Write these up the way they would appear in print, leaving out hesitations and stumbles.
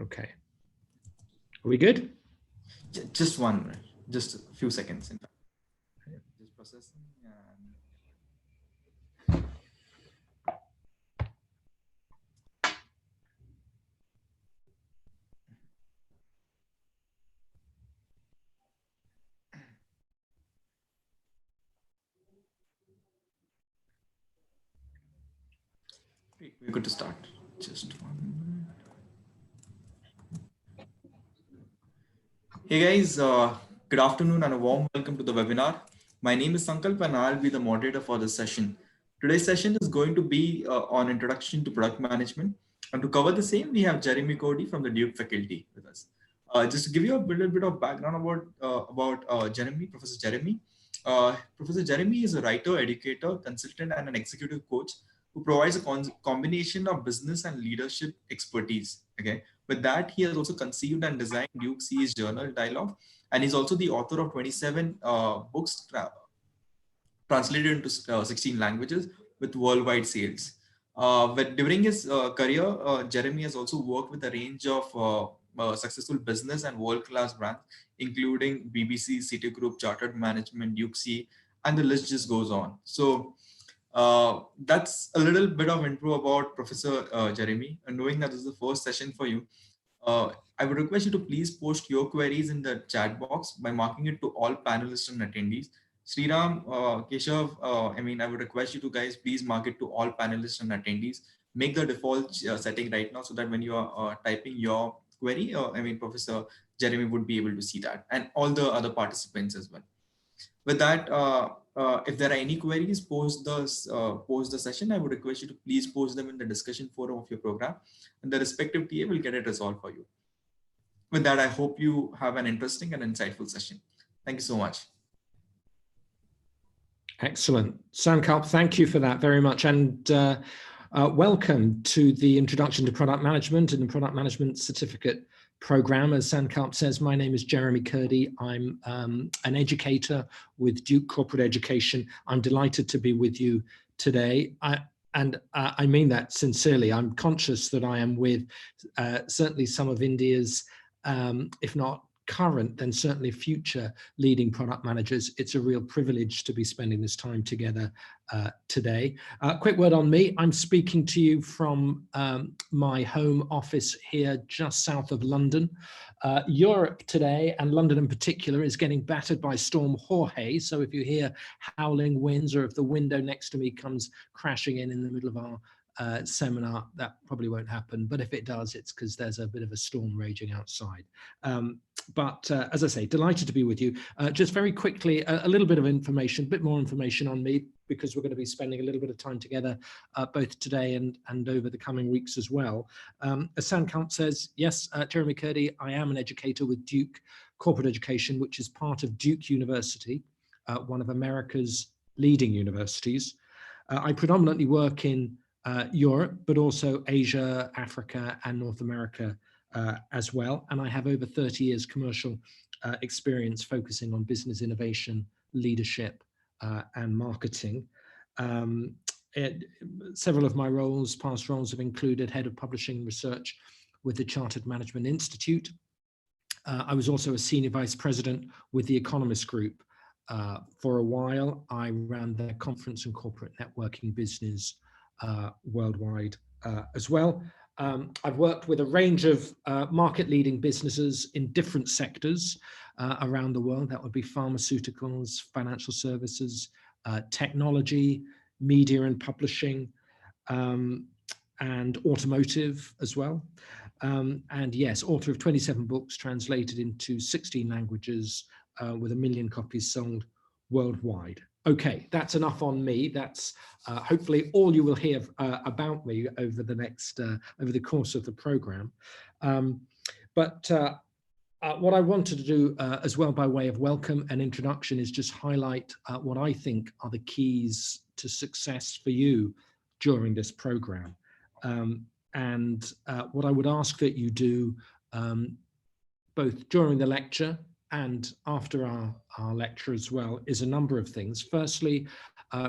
Okay. Are we good? Just one, just a few seconds. In fact, just processing. We're good to start. Just one. Hey guys, good afternoon and a warm welcome to the webinar. My name is Sankalp and I'll be the moderator for this session. Today's session is going to be on introduction to product management. And to cover the same, we have Jeremy Cody from the Duke faculty with us. Just to give you a little bit of background about Jeremy, Professor Jeremy. Professor Jeremy is a writer, educator, consultant, and an executive coach who provides a combination of business and leadership expertise. Okay. With that, he has also conceived and designed Duke CE's journal Dialogue, and he's also the author of 27 books translated into 16 languages with worldwide sales. But during his career, Jeremy has also worked with a range of successful business and world-class brands, including BBC, Citigroup, Chartered Management, Duke CE, and the list just goes on. So that's a little bit of intro about Professor Jeremy. And knowing that this is the first session for you, I would request you to please post your queries in the chat box by marking it to all panelists and attendees. Sriram, Keshav, I would request you to guys please mark it to all panelists and attendees. Make the default setting right now so that when you are typing your query, Professor Jeremy would be able to see that, and all the other participants as well. With that, if there are any queries post the session, I would request you to please post them in the discussion forum of your program, and the respective TA will get it resolved for you. With that, I hope you have an interesting and insightful session. Thank you so much. Excellent. Sankalp, thank you for that very much. And welcome to the Introduction to Product Management and the Product Management Certificate program. As Sankalp says, my name is Jeremy Cody. I'm an educator with Duke Corporate Education. I'm delighted to be with you today. I mean that sincerely. I'm conscious that I am with certainly some of India's, if not current, then certainly future leading product managers. It's a real privilege to be spending this time together today. Quick word on me. I'm speaking to you from my home office here just south of London. Europe today, and London in particular, is getting battered by Storm Jorge. So if you hear howling winds, or if the window next to me comes crashing in the middle of our seminar, that probably won't happen. But if it does, it's because there's a bit of a storm raging outside. But as I say, delighted to be with you. Just very quickly, a little bit of information, a bit more information on me, because we're going to be spending a little bit of time together both today and over the coming weeks as well. As Sankalp says, yes, Jeremy Cody, I am an educator with Duke Corporate Education, which is part of Duke University, one of America's leading universities. I predominantly work in Europe, but also Asia, Africa, and North America as well. And I have over 30 years commercial experience focusing on business innovation, leadership, and marketing. Several of my roles, past roles, have included head of publishing research with the Chartered Management Institute. I was also a senior vice president with the Economist Group. For a while, I ran their conference and corporate networking business worldwide as well. I've worked with a range of market-leading businesses in different sectors around the world. That would be pharmaceuticals, financial services, technology, media and publishing, and automotive as well. And yes, author of 27 books translated into 16 languages with 1 million copies sold worldwide. Okay, that's enough on me. That's hopefully all you will hear about me over the next over the course of the program. But what I wanted to do as well, by way of welcome and introduction, is just highlight what I think are the keys to success for you during this program. And what I would ask that you do both during the lecture and after our lecture as well is a number of things. Firstly,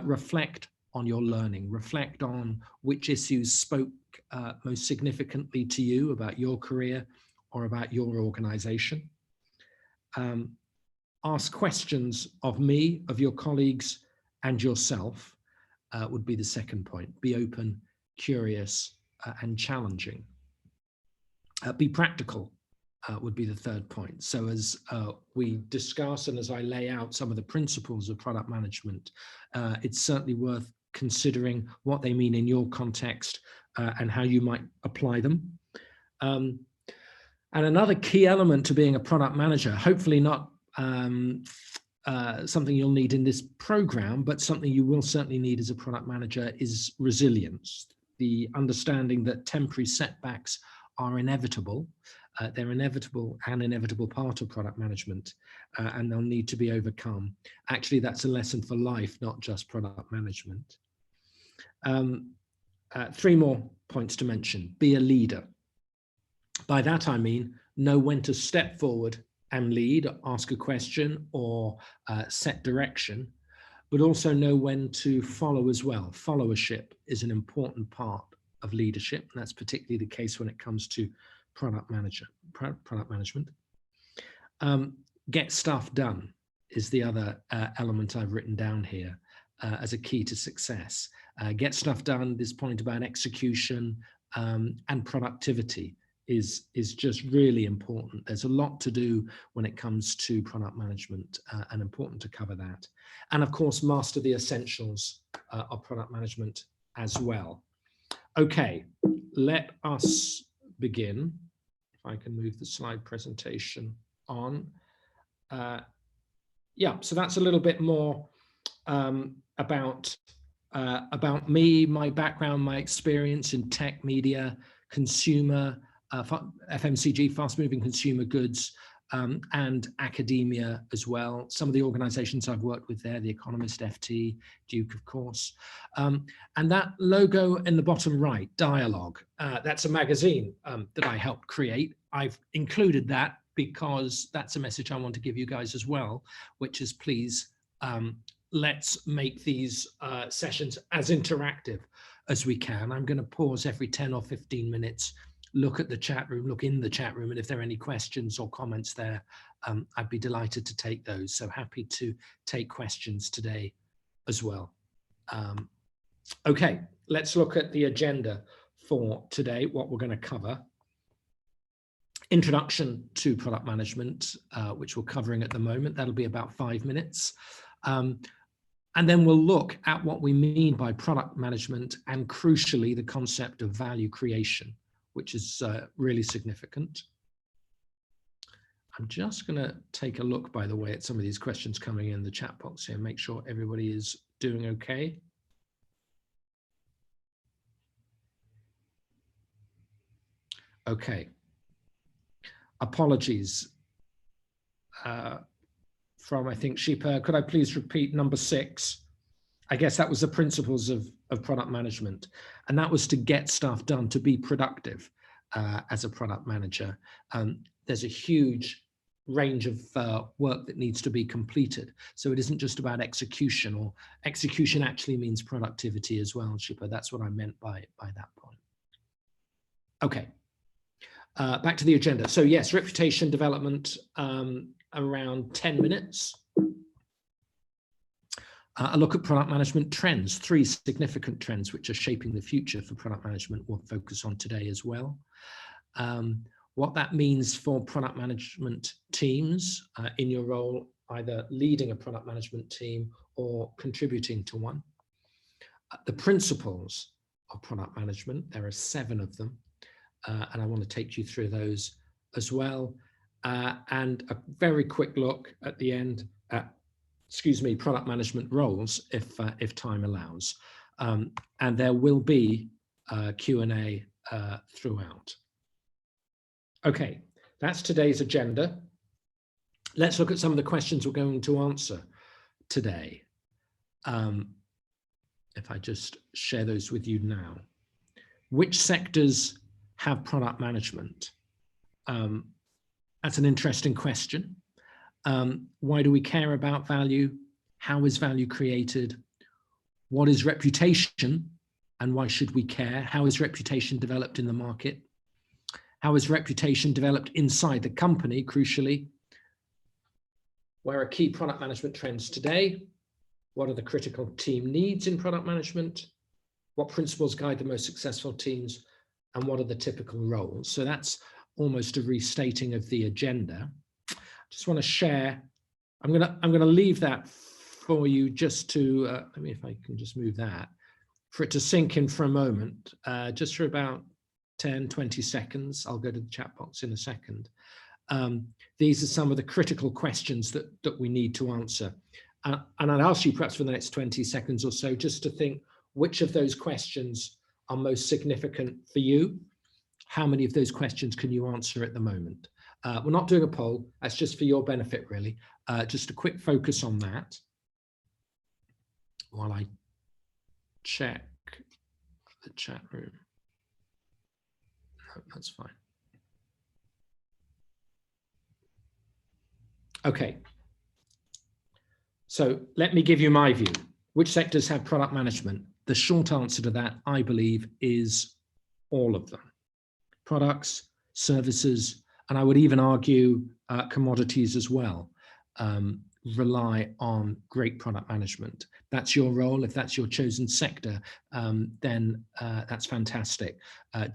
reflect on your learning, reflect on which issues spoke most significantly to you about your career, or about your organization. Ask questions of me, of your colleagues, and yourself would be the second point. Be open, curious, and challenging. Be practical would be the third point. So as we discuss and as I lay out some of the principles of product management, it's certainly worth considering what they mean in your context and how you might apply them. And another key element to being a product manager, hopefully not something you'll need in this program, but something you will certainly need as a product manager, is resilience. The understanding that temporary setbacks are inevitable. They're inevitable, an inevitable part of product management, and they'll need to be overcome. Actually, that's a lesson for life, not just product management. Three more points to mention. Be a leader. By that I mean, know when to step forward and lead, ask a question, or set direction, but also know when to follow as well. Followership is an important part of leadership, and that's particularly the case when it comes to product management. Get stuff done is the other element I've written down here as a key to success. Get stuff done, this point about execution and productivity is just really important. There's a lot to do when it comes to product management, and important to cover that. And of course, master the essentials of product management as well. Okay, let us begin. If I can move the slide presentation on. Yeah, so that's a little bit more about me, my background, my experience in tech, media, consumer, FMCG, fast-moving consumer goods, and academia as well. Some of the organizations I've worked with there, The Economist, FT, Duke, of course. And that logo in the bottom right, Dialogue, that's a magazine that I helped create. I've included that because that's a message I want to give you guys as well, which is please, let's make these sessions as interactive as we can. I'm going to pause every 10 or 15 minutes, look at the chat room, look in the chat room, and if there are any questions or comments there, I'd be delighted to take those. So happy to take questions today as well. Okay, let's look at the agenda for today, what we're going to cover. Introduction to product management, which we're covering at the moment. That'll be about 5 minutes. And then we'll look at what we mean by product management and, crucially, the concept of value creation, which is really significant. I'm just going to take a look, by the way, at some of these questions coming in the chat box here, make sure everybody is doing okay. Okay. Apologies from, I think, Sheepa. Could I please repeat number 6? I guess that was the principles of product management. And that was to get stuff done, to be productive as a product manager. There's a huge range of work that needs to be completed. So it isn't just about execution, or execution actually means productivity as well, Sheepa. That's what I meant by that point. Okay. Back to the agenda. So yes, reputation development, around 10 minutes. A look at product management trends, 3 significant trends which are shaping the future for product management we'll focus on today as well. What that means for product management teams in your role, either leading a product management team or contributing to one. The principles of product management, there are 7 of them. And I want to take you through those as well. And a very quick look at the end at, product management roles, if time allows. And there will be Q&A throughout. Okay, that's today's agenda. Let's look at some of the questions we're going to answer today. If I just share those with you now. Which sectors have product management? That's an interesting question. Why do we care about value? How is value created? What is reputation and why should we care? How is reputation developed in the market? How is reputation developed inside the company, crucially? Where are key product management trends today? What are the critical team needs in product management? What principles guide the most successful teams? And what are the typical roles? So that's almost a restating of the agenda. Just want to share, I'm gonna leave that for you just to, let me, if I can just move that, for it to sink in for a moment, just for about 10, 20 seconds. I'll go to the chat box in a second. These are some of the critical questions that we need to answer. And I'd ask you perhaps for the next 20 seconds or so, just to think which of those questions are most significant for you. How many of those questions can you answer at the moment? We're not doing a poll, that's just for your benefit, really. Just a quick focus on that while I check the chat room. No, that's fine. Okay. So let me give you my view. Which sectors have product management? The short answer to that, I believe, is all of them. Products, services, and I would even argue commodities as well, rely on great product management. That's your role. If that's your chosen sector, then that's fantastic.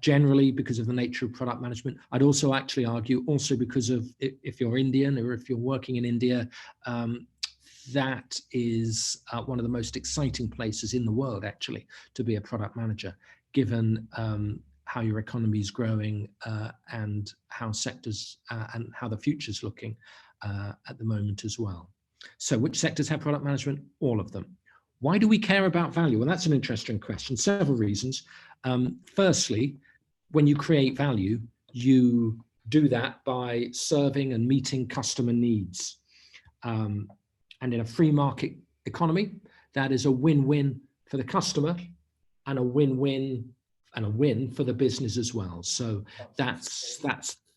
Generally, because of the nature of product management, I'd also actually argue also because of if you're Indian or if you're working in India, that is one of the most exciting places in the world, actually, to be a product manager, given how your economy is growing and how sectors and how the future's looking at the moment as well. So which sectors have product management? All of them. Why do we care about value? Well, that's an interesting question. Several reasons. Firstly, when you create value, you do that by serving and meeting customer needs. And in a free market economy, that is a win-win for the customer and a win-win and a win for the business as well. So that's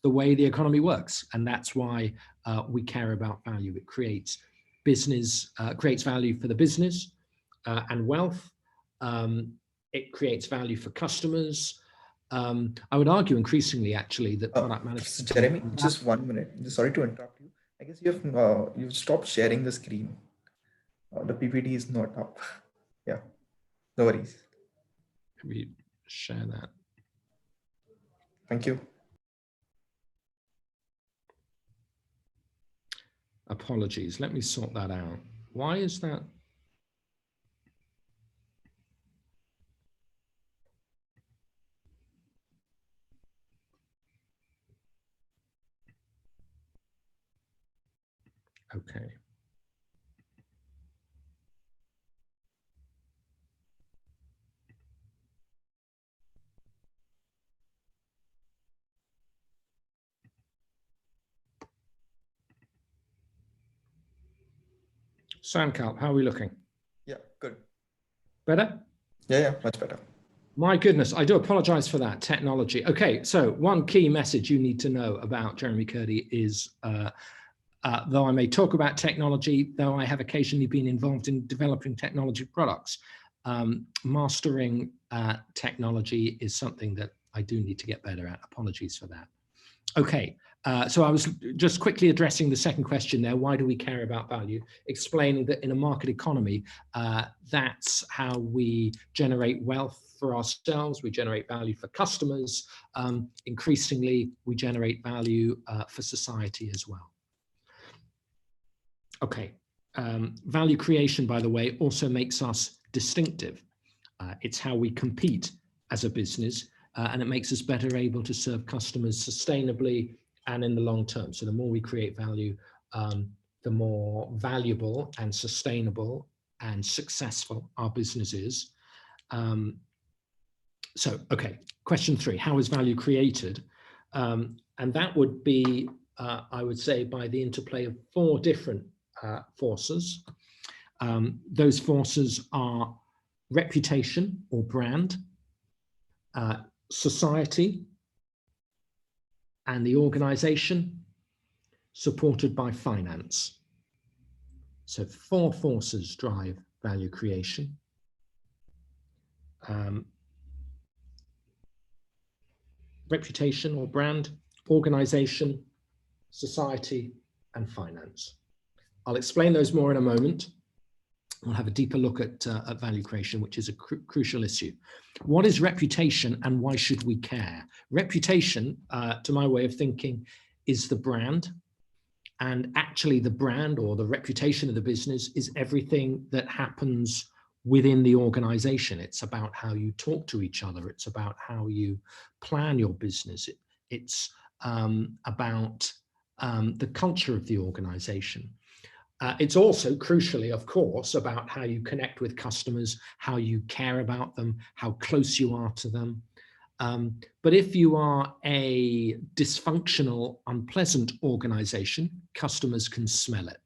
the way the economy works, and that's why we care about value. It creates business, creates value for the business and wealth. It creates value for customers. I would argue increasingly, actually, that product management. So Jeremy, just 1 minute. Sorry to interrupt you. I guess you've stopped sharing the screen. The PPT is not up. Yeah, no worries. Can we share that? Thank you. Apologies. Let me sort that out. Why is that? Okay. Sankalp, how are we looking? Yeah, good. Better? Yeah, much better. My goodness, I do apologize for that technology. Okay, so one key message you need to know about Jeremy Kurdi is, though I may talk about technology, though I have occasionally been involved in developing technology products, mastering technology is something that I do need to get better at. Apologies for that. Okay, so I was just quickly addressing the second question there. Why do we care about value? Explaining that in a market economy, that's how we generate wealth for ourselves. We generate value for customers. Increasingly, we generate value for society as well. Okay, value creation, by the way, also makes us distinctive. It's how we compete as a business. And it makes us better able to serve customers sustainably and in the long term. So the more we create value, the more valuable and sustainable and successful our business is. So, okay, question 3, how is value created? And that would be, I would say, by the interplay of 4 different forces. Those forces are reputation or brand, society and the organization, supported by finance. So 4 forces drive value creation. reputation or brand, organization, society, and finance. I'll explain those more in a moment. We'll have a deeper look at value creation, which is a crucial issue. What is reputation and why should we care? Reputation, to my way of thinking, is the brand. And actually the brand or the reputation of the business is everything that happens within the organization. It's about how you talk to each other. It's about how you plan your business. It's about the culture of the organization. It's also crucially, of course, about how you connect with customers, how you care about them, how close you are to them. But if you are a dysfunctional, unpleasant organization, customers can smell it.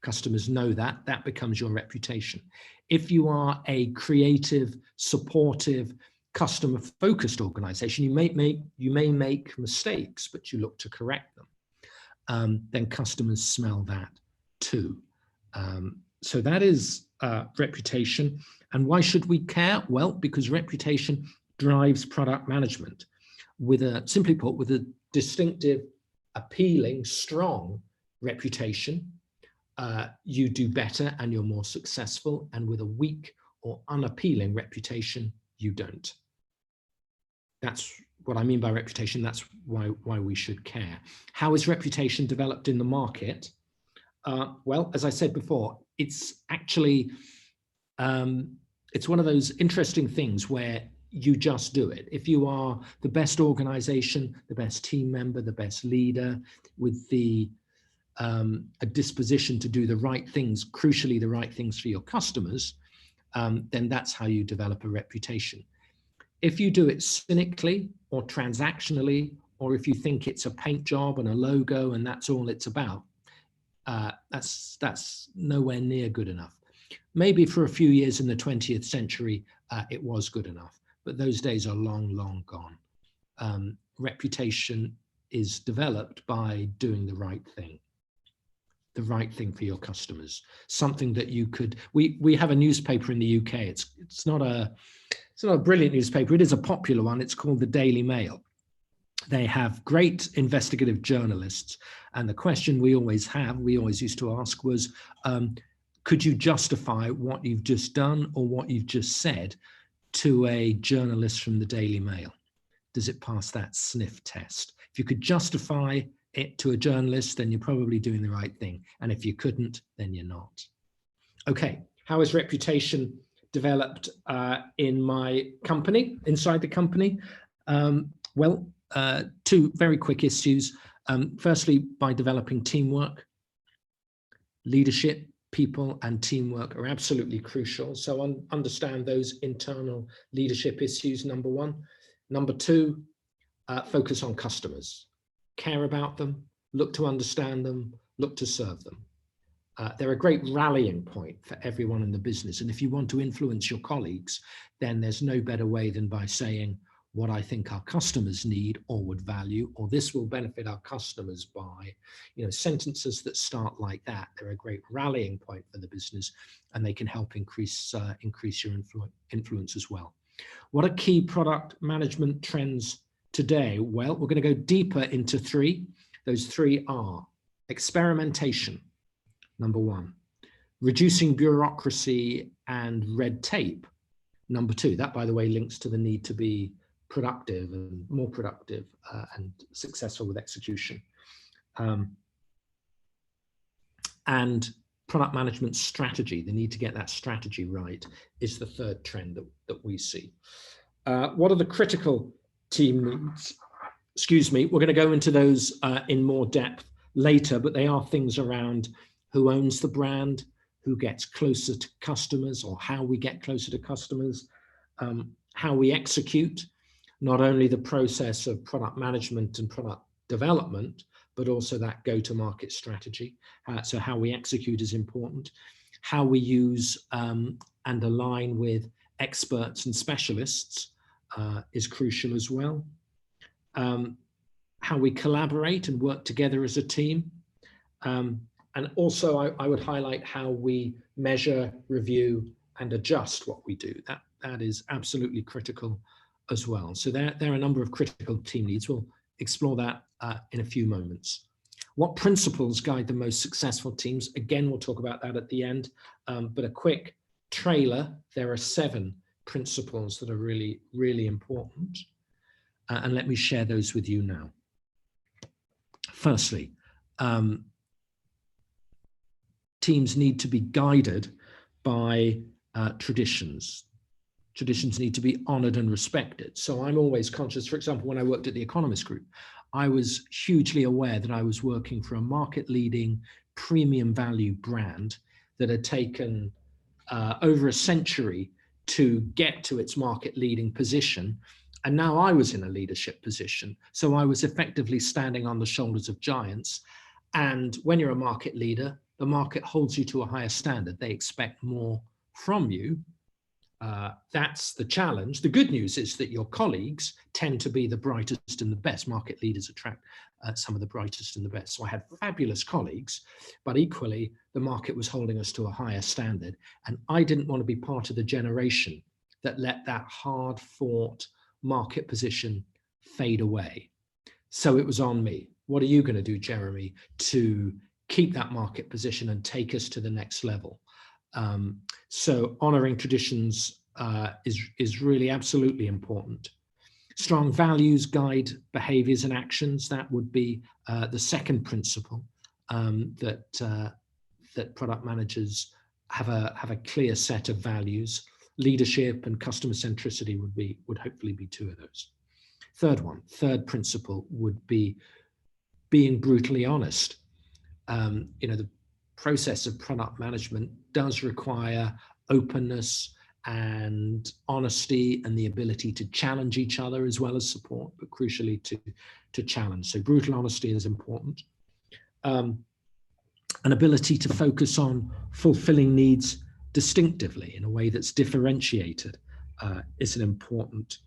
Customers know that, that becomes your reputation. If you are a creative, supportive, customer-focused organization, you may make mistakes, but you look to correct them. Then customers smell that too. So that is reputation. And why should we care? Well, because reputation drives product management with a, simply put, with a distinctive, appealing, strong reputation. You do better and you're more successful. And with a weak or unappealing reputation, you don't. That's what I mean by reputation. That's why we should care. How is reputation developed in the market? Well, as I said before, it's actually, it's one of those interesting things where you just do it. If you are the best organization, the best team member, the best leader with a disposition to do the right things, crucially the right things for your customers, then that's how you develop a reputation. If you do it cynically or transactionally, or if you think it's a paint job and a logo and that's all it's about, that's nowhere near good enough. Maybe for a few years in the 20th century, it was good enough, but those days are long, long gone. Reputation is developed by doing the right thing for your customers, something that you could, we have a newspaper in the UK. It's not a brilliant newspaper. It is a popular one. It's called the Daily Mail. They have great investigative journalists. And the question we always used to ask was, could you justify what you've just done or what you've just said to a journalist from the Daily Mail? Does it pass that sniff test? If you could justify it to a journalist, then you're probably doing the right thing. And if you couldn't, then you're not. Okay, how is reputation developed in my company, inside the company? Well, two very quick issues. Firstly, by developing teamwork. Leadership, people, and teamwork are absolutely crucial. So understand those internal leadership issues, number one. Number two, focus on customers. Care about them, look to understand them, look to serve them. They're a great rallying point for everyone in the business. And if you want to influence your colleagues, then there's no better way than by saying what I think our customers need or would value, or this will benefit our customers by, sentences that start like that. They're a great rallying point for the business, and they can help increase your influence as well. What are key product management trends today? Well, we're going to go deeper into three. Those three are experimentation, number one, reducing bureaucracy and red tape, number two. That, by the way, links to the need to be productive and more productive and successful with execution. And product management strategy, the need to get that strategy right, is the third trend that we see. What are the critical team needs? Excuse me, we're going to go into those in more depth later, but they are things around who owns the brand, who gets closer to customers, or how we get closer to customers, how we execute, not only the process of product management and product development, but also that go-to-market strategy. So how we execute is important. How we use and align with experts and specialists is crucial as well. How we collaborate and work together as a team. And also I would highlight how we measure, review, and adjust what we do. That is absolutely critical as well. So there are a number of critical team needs. We'll explore that in a few moments. What principles guide the most successful teams? Again, we'll talk about that at the end, but a quick trailer. There are 7 principles that are really, really important. And let me share those with you now. Firstly, teams need to be guided by traditions. Traditions need to be honored and respected. So I'm always conscious, for example, when I worked at the Economist Group, I was hugely aware that I was working for a market-leading premium value brand that had taken over a century to get to its market-leading position. And now I was in a leadership position. So I was effectively standing on the shoulders of giants. And when you're a market leader, the market holds you to a higher standard. They expect more from you. That's the challenge. The good news is that your colleagues tend to be the brightest and the best. Market leaders attract some of the brightest and the best. So I had fabulous colleagues, but equally the market was holding us to a higher standard. And I didn't want to be part of the generation that let that hard fought market position fade away. So it was on me. What are you going to do, Jeremy, to keep that market position and take us to the next level? So honoring traditions is really absolutely important. Strong values guide behaviors and actions. That would be the second principle, that product managers have a clear set of values. Leadership and customer centricity would hopefully be 2 of those. Third principle would be being brutally honest. The process of product management does require openness and honesty and the ability to challenge each other as well as support, but crucially to challenge. So brutal honesty is important. An ability to focus on fulfilling needs distinctively in a way that's differentiated is an important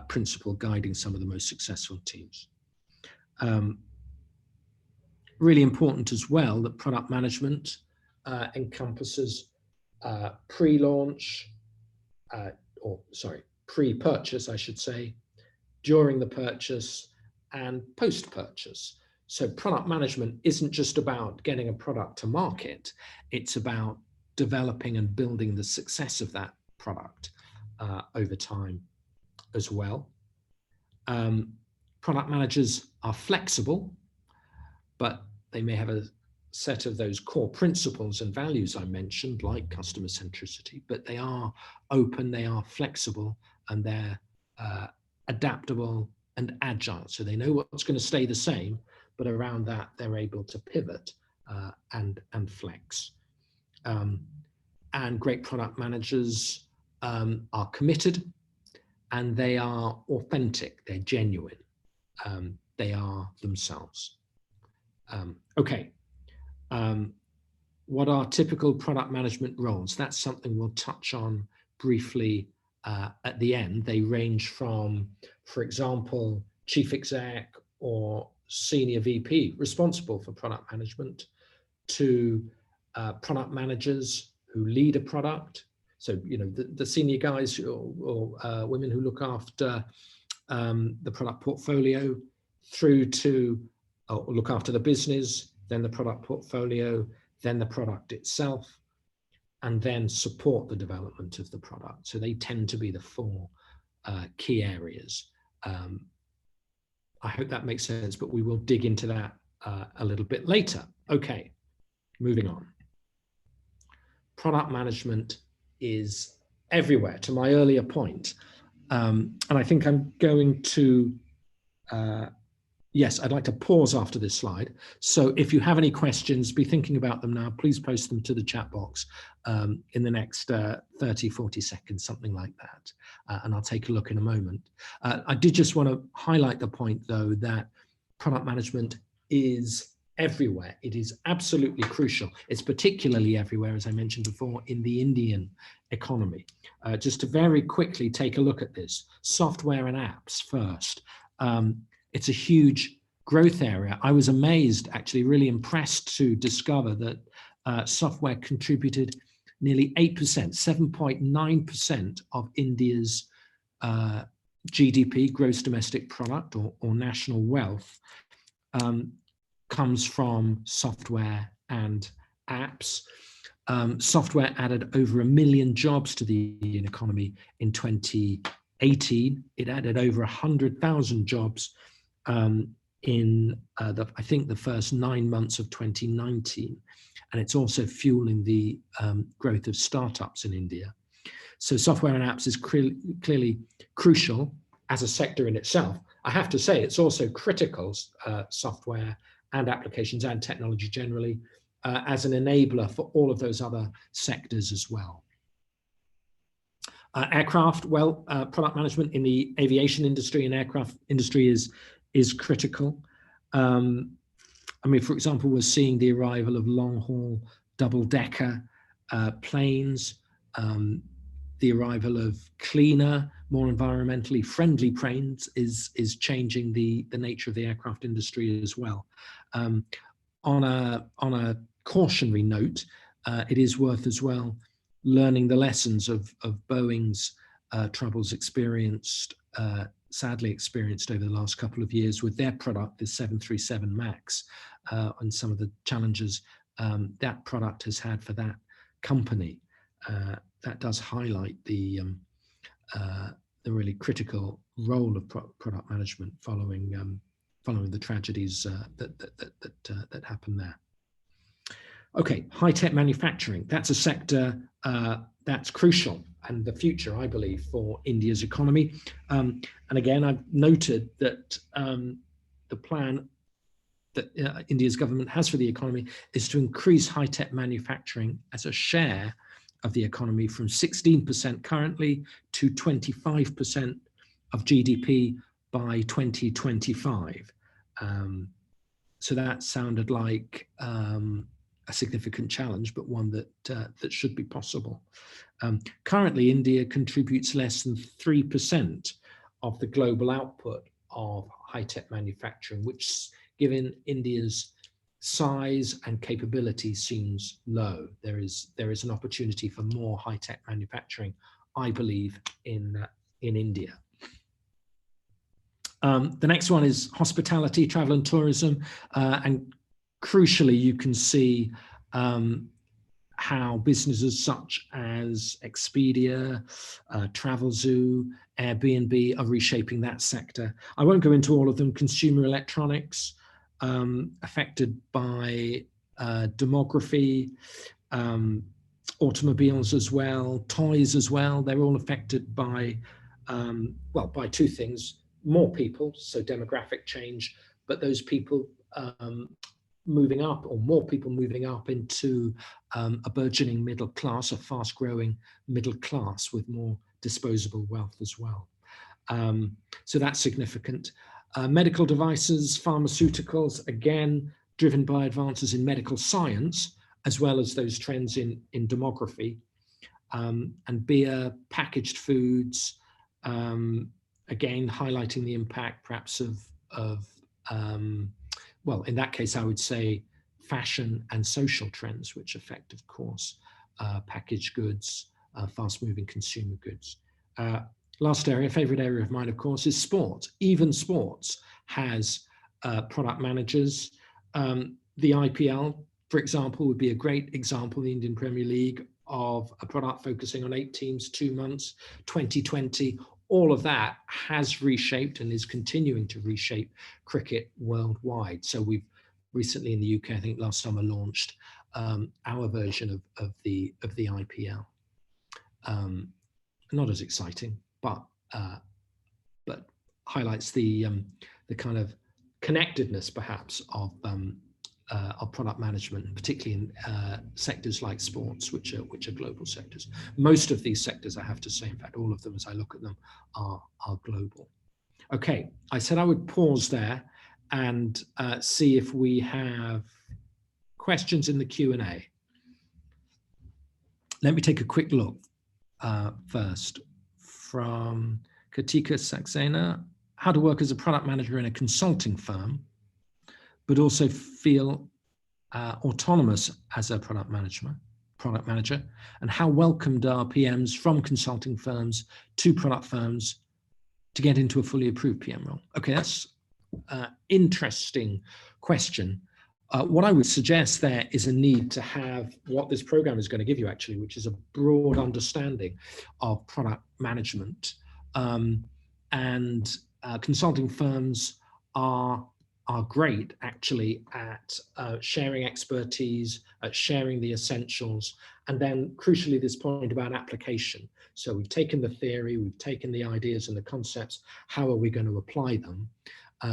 principle guiding some of the most successful teams. Really important as well that product management encompasses pre-launch, pre-purchase, I should say, during the purchase and post-purchase. So product management isn't just about getting a product to market, it's about developing and building the success of that product over time as well. Product managers are flexible, but they may have a set of those core principles and values I mentioned, like customer centricity, but they are open, they are flexible, and they're adaptable and agile. So they know what's going to stay the same, but around that, they're able to pivot and flex. And great product managers are committed, and they are authentic, they're genuine, they are themselves. What are typical product management roles? That's something we'll touch on briefly at the end. They range from, for example, chief exec or senior VP responsible for product management to product managers who lead a product. So, the senior guys or women who look after the product portfolio, through to look after the business, then the product portfolio, then the product itself, and then support the development of the product. So they tend to be the 4 key areas. I hope that makes sense, but we will dig into that a little bit later. Okay, moving on. Product management is everywhere, to my earlier point. And I think I'm going to yes, I'd like to pause after this slide. So if you have any questions, be thinking about them now. Please post them to the chat box in the next 30, 40 seconds, something like that. And I'll take a look in a moment. I did just want to highlight the point, though, that product management is everywhere. It is absolutely crucial. It's particularly everywhere, as I mentioned before, in the Indian economy. Just to very quickly take a look at this. Software and apps first. It's a huge growth area. I was amazed, actually really impressed to discover that software contributed nearly 8%, 7.9% of India's GDP, gross domestic product, or national wealth, comes from software and apps. Software added over 1 million jobs to the Indian economy in 2018. It added over 100,000 jobs in I think the first 9 months of 2019, and it's also fueling the growth of startups in India. So software and apps is clearly crucial as a sector in itself. I have to say it's also critical, software and applications and technology generally, as an enabler for all of those other sectors as well. Aircraft, well, product management in the aviation industry and aircraft industry is critical. I mean, for example, we're seeing the arrival of long-haul double-decker planes, the arrival of cleaner, more environmentally friendly planes is changing the nature of the aircraft industry as well. On a cautionary note, it is worth as well learning the lessons of Boeing's troubles sadly experienced over the last couple of years with their product, the 737 MAX, and some of the challenges that product has had for that company. That does highlight the really critical role of product management following the tragedies that happened there. Okay, high-tech manufacturing. That's a sector that's crucial and the future, I believe, for India's economy. And again, I've noted that the plan that India's government has for the economy is to increase high-tech manufacturing as a share of the economy from 16% currently to 25% of GDP by 2025. So that sounded like a significant challenge, but one that should be possible. Currently, India contributes less than 3% of the global output of high-tech manufacturing, which, given India's size and capability, seems low. There is an opportunity for more high-tech manufacturing, I believe, in India. The next one is hospitality, travel and tourism, and crucially, you can see how businesses such as Expedia, Travelzoo, Airbnb are reshaping that sector. I won't go into all of them. Consumer electronics, affected by demography, automobiles as well, toys as well. They're all affected by, well, by two things: more people, so demographic change, but those people moving up, or more people moving up into a burgeoning middle class, a fast growing middle class with more disposable wealth as well. So that's significant. Medical devices, pharmaceuticals, again, driven by advances in medical science, as well as those trends in demography. And beer, packaged foods, again, highlighting the impact perhaps of well, in that case, I would say fashion and social trends, which affect, of course, packaged goods, fast-moving consumer goods. Last area, favorite area of mine, of course, is sports. Even sports has product managers. The IPL, for example, would be a great example, the Indian Premier League, of a product focusing on 8 teams, 2 months, 2020. All of that has reshaped and is continuing to reshape cricket worldwide. So we've recently in the UK, I think last summer, launched our version of the IPL. Not as exciting, but highlights the kind of connectedness, perhaps, of product management, particularly in sectors like sports, which are global sectors. Most of these sectors, I have to say, in fact, all of them, as I look at them, are global. Okay, I said I would pause there and see if we have questions in the Q&A. Let me take a quick look first from Katika Saxena. How to work as a product manager in a consulting firm, but also feel autonomous as a product manager, and how welcomed are PMs from consulting firms to product firms to get into a fully approved PM role? Okay, that's an interesting question. What I would suggest there is a need to have what this program is going to give you actually, which is a broad understanding of product management. And consulting firms are great actually at sharing expertise, at sharing the essentials, and then crucially this point about application. So we've taken the theory, we've taken the ideas and the concepts, how are we going to apply them?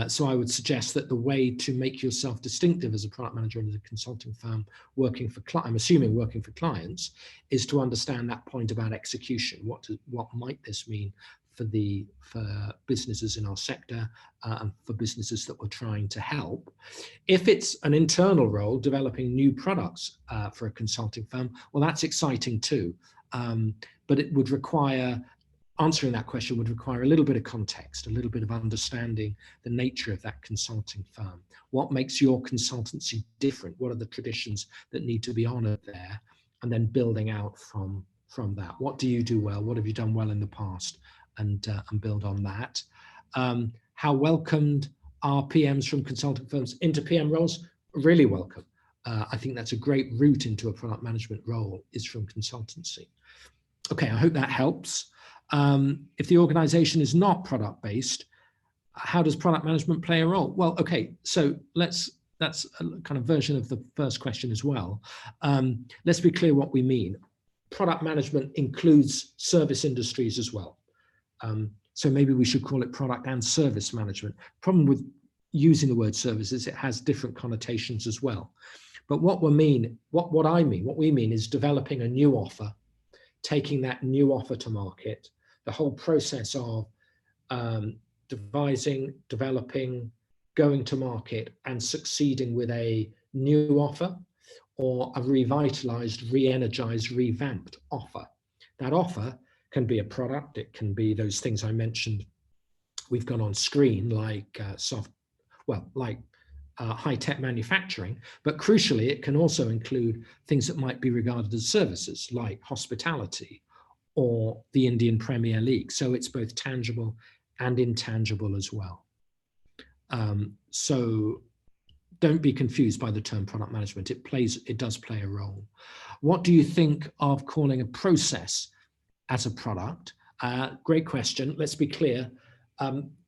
So I would suggest that the way to make yourself distinctive as a product manager in a consulting firm working for I'm assuming working for clients, is to understand that point about execution. What might this mean for businesses in our sector and for businesses that we're trying to help? If it's an internal role, developing new products for a consulting firm, well, that's exciting too. But it would require, answering that question would require a little bit of context, a little bit of understanding the nature of that consulting firm. What makes your consultancy different? What are the traditions that need to be honored there? And then building out from that. What do you do well? What have you done well in the past? And build on that. How welcomed are PMs from consulting firms into PM roles? Really welcome. I think that's a great route into a product management role, is from consultancy. Okay, I hope that helps. If the organization is not product-based, how does product management play a role? Well, okay, so that's a kind of version of the first question as well. Let's be clear what we mean. Product management includes service industries as well. So maybe we should call it product and service management. Problem with using the word service is it has different connotations as well. But what we mean is developing a new offer, taking that new offer to market, the whole process of devising, developing, going to market and succeeding with a new offer or a revitalized, re-energized, revamped offer. That offer can be a product, it can be those things I mentioned we've got on screen, like high-tech manufacturing, but crucially it can also include things that might be regarded as services like hospitality or the Indian Premier League. So it's both tangible and intangible as well. So don't be confused by the term product management. It does play a role. What do you think of calling a process as a product? Great question. Let's be clear.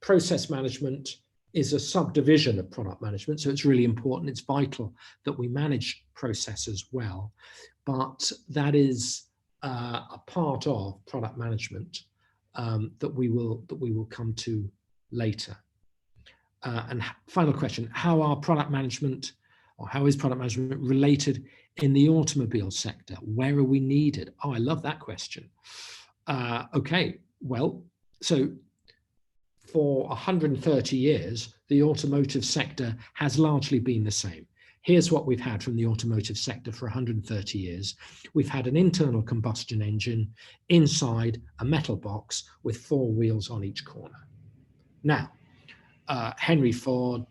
Process management is a subdivision of product management, so it's really important. It's vital that we manage processes well, but that is a part of product management that we will come to later. And final question: how is product management related in the automobile sector? Where are we needed? Oh, I love that question. Okay, well, so for 130 years, the automotive sector has largely been the same. Here's what we've had from the automotive sector for 130 years. We've had an internal combustion engine inside a metal box with 4 wheels on each corner. Now, Henry Ford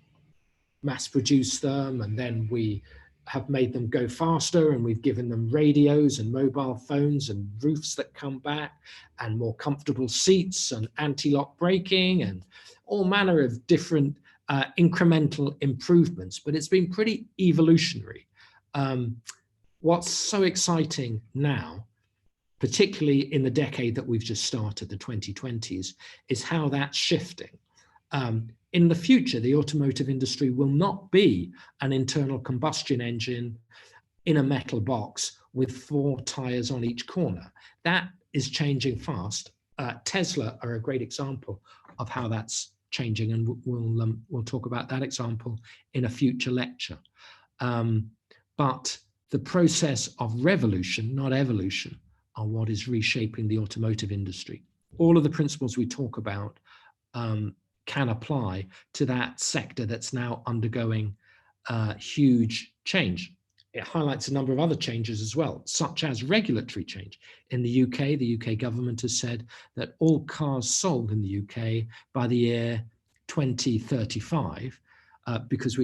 mass-produced them, and then we have made them go faster, and we've given them radios and mobile phones and roofs that come back and more comfortable seats and anti-lock braking and all manner of different incremental improvements, but it's been pretty evolutionary. What's so exciting now, particularly in the decade that we've just started, the 2020s, is how that's shifting. In the future, the automotive industry will not be an internal combustion engine in a metal box with 4 tires on each corner. That is changing fast. Tesla are a great example of how that's changing, and we'll talk about that example in a future lecture. But the process of revolution, not evolution, are what is reshaping the automotive industry. All of the principles we talk about can apply to that sector that's now undergoing huge change. It highlights a number of other changes as well, such as regulatory change. In the UK government has said that all cars sold in the UK by the year 2035, because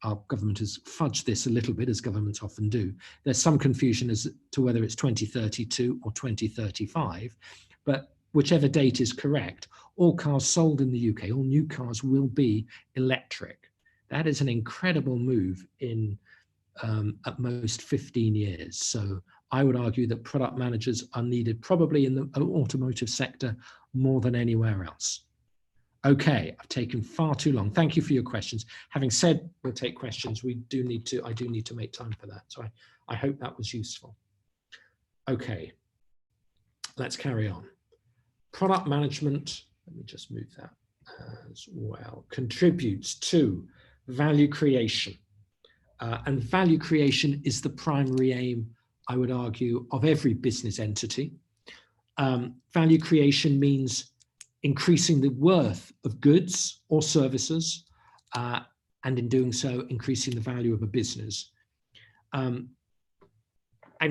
our government has fudged this a little bit, as governments often do. There's some confusion as to whether it's 2032 or 2035, but whichever date is correct, all cars sold in the UK, all new cars will be electric. That is an incredible move in at most 15 years. So I would argue that product managers are needed probably in the automotive sector more than anywhere else. Okay, I've taken far too long. Thank you for your questions. Having said we'll take questions, I do need to make time for that. So I hope that was useful. Okay, let's carry on. Product management, let me just move that as well, contributes to value creation. And value creation is the primary aim, I would argue, of every business entity. Value creation means increasing the worth of goods or services, and in doing so, increasing the value of a business. And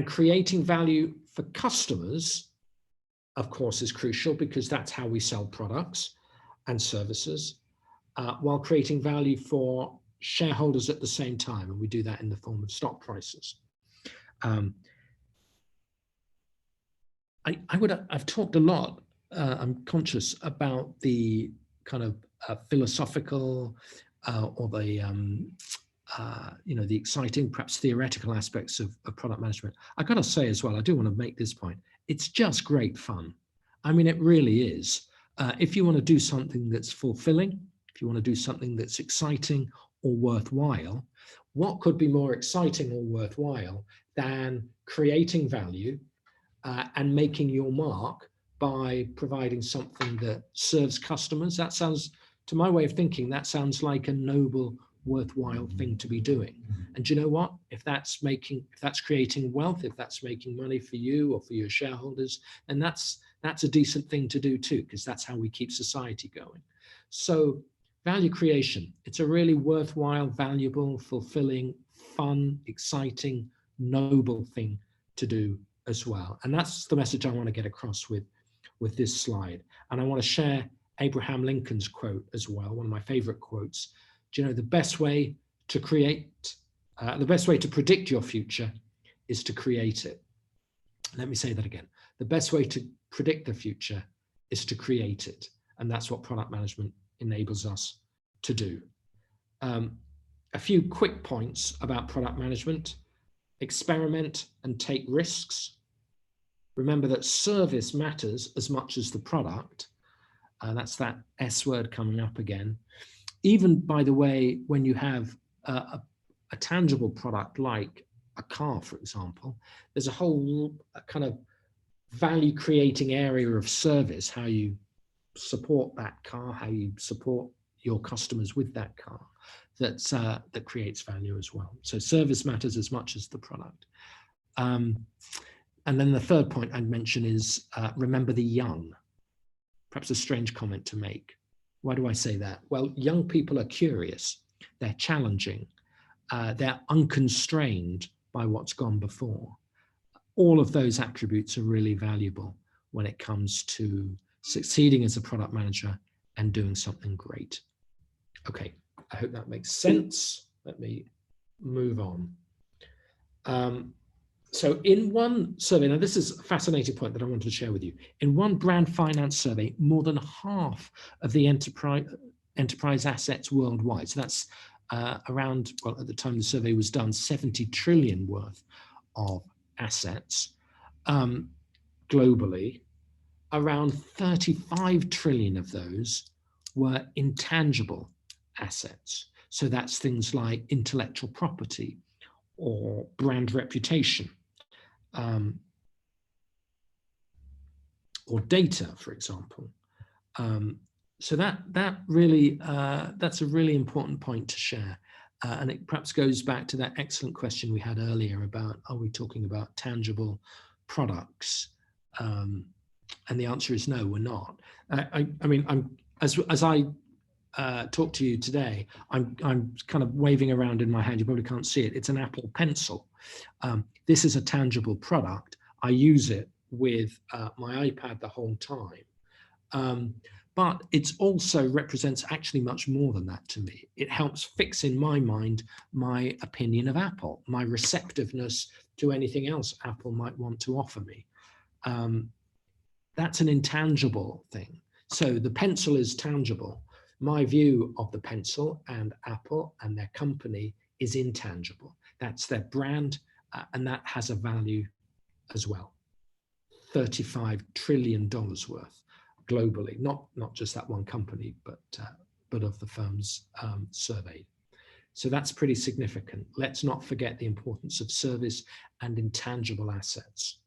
creating value for customers, of course, is crucial because that's how we sell products and services, while creating value for shareholders at the same time, and we do that in the form of stock prices. I've talked a lot, I'm conscious, about the kind of philosophical or the the exciting, perhaps theoretical aspects of product management. I got to say as well, I do want to make this point. It's just great fun. I mean, it really is. If you want to do something that's fulfilling, if you want to do something that's exciting or worthwhile, what could be more exciting or worthwhile than creating value and making your mark by providing something that serves customers? That sounds, to my way of thinking, that sounds like a noble, worthwhile thing to be doing. And do you know what? If that's creating wealth, if that's making money for you or for your shareholders, then that's a decent thing to do too, because that's how we keep society going. So value creation, it's a really worthwhile, valuable, fulfilling, fun, exciting, noble thing to do as well. And that's the message I want to get across with this slide. And I want to share Abraham Lincoln's quote as well, one of my favorite quotes. Do you know, the best way to predict your future is to create it. Let me say that again. The best way to predict the future is to create it. And that's what product management enables us to do. A few quick points about product management. Experiment and take risks. Remember that service matters as much as the product. That's that S word coming up again. Even, by the way, when you have a tangible product like a car, for example, there's a whole kind of value creating area of service, how you support that car, how you support your customers with that car, that creates value as well. So service matters as much as the product. And then the third point I'd mention is remember the young. Perhaps a strange comment to make. Why do I say that? Well, young people are curious, they're challenging, they're unconstrained by what's gone before. All of those attributes are really valuable when it comes to succeeding as a product manager and doing something great. Okay, I hope that makes sense. Let me move on. So in one survey, now this is a fascinating point that I wanted to share with you. In one brand finance survey, more than half of the enterprise assets worldwide, so that's around, well, at the time the survey was done, 70 trillion worth of assets globally, around 35 trillion of those were intangible assets. So that's things like intellectual property or brand reputation, or data, for example. So that really, that's a really important point to share. And it perhaps goes back to that excellent question we had earlier about, are we talking about tangible products? And the answer is no, we're not. I mean, as I talk to you today, I'm kind of waving around in my hand. You probably can't see it. It's an Apple Pencil. This is a tangible product. I use it with my iPad the whole time. But it also represents actually much more than that to me. It helps fix in my mind my opinion of Apple, my receptiveness to anything else Apple might want to offer me. that's an intangible thing. So the pencil is tangible. My view of the pencil and Apple and their company is intangible. That's their brand, and that has a value as well. $35 trillion worth globally, not just that one company, but of the firms surveyed. So that's pretty significant. Let's not forget the importance of service and intangible assets.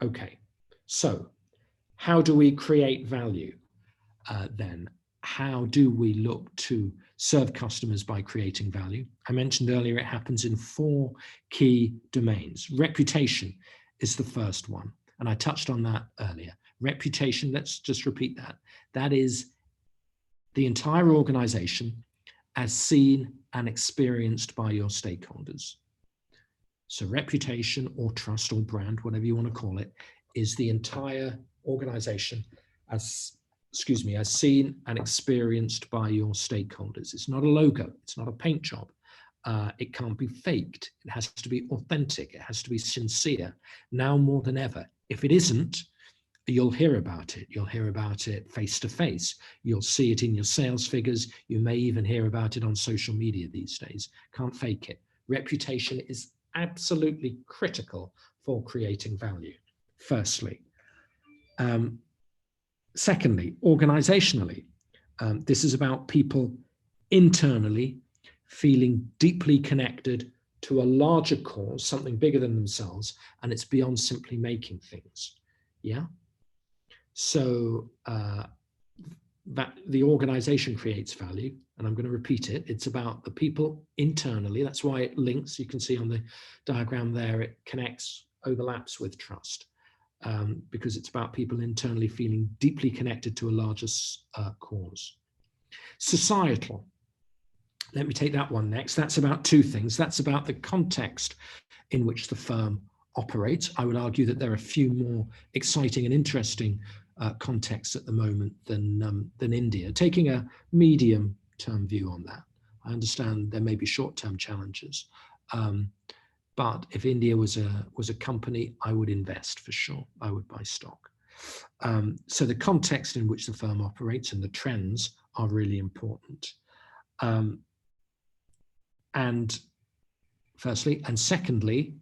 Okay, so how do we create value then? How do we look to serve customers by creating value? I mentioned earlier it happens in 4 key domains. Reputation is the first one, and I touched on that earlier. Reputation, let's just repeat that. That is the entire organization as seen and experienced by your stakeholders. So reputation or trust or brand, whatever you want to call it, is the entire organization as seen and experienced by your stakeholders. It's not a logo, it's not a paint job. It can't be faked. It has to be authentic. It has to be sincere, now more than ever. If it isn't, you'll hear about it. You'll hear about it face to face. You'll see it in your sales figures. You may even hear about it on social media these days. Can't fake it. Reputation is absolutely critical for creating value, firstly. Secondly, organizationally, this is about people internally feeling deeply connected to a larger cause, something bigger than themselves, and it's beyond simply making things. Yeah. So that the organization creates value, and I'm going to repeat it. It's about the people internally. That's why it links. You can see on the diagram there, it connects, overlaps with trust, because it's about people internally feeling deeply connected to a larger cause. Societal. Let me take that one next. That's about 2 things. That's about the context in which the firm operates. I would argue that there are a few more exciting and interesting contexts at the moment than India. Taking a medium-term view on that, I understand there may be short-term challenges, but if India was a company, I would invest for sure. I would buy stock. So the context in which the firm operates and the trends are really important. And firstly, and secondly,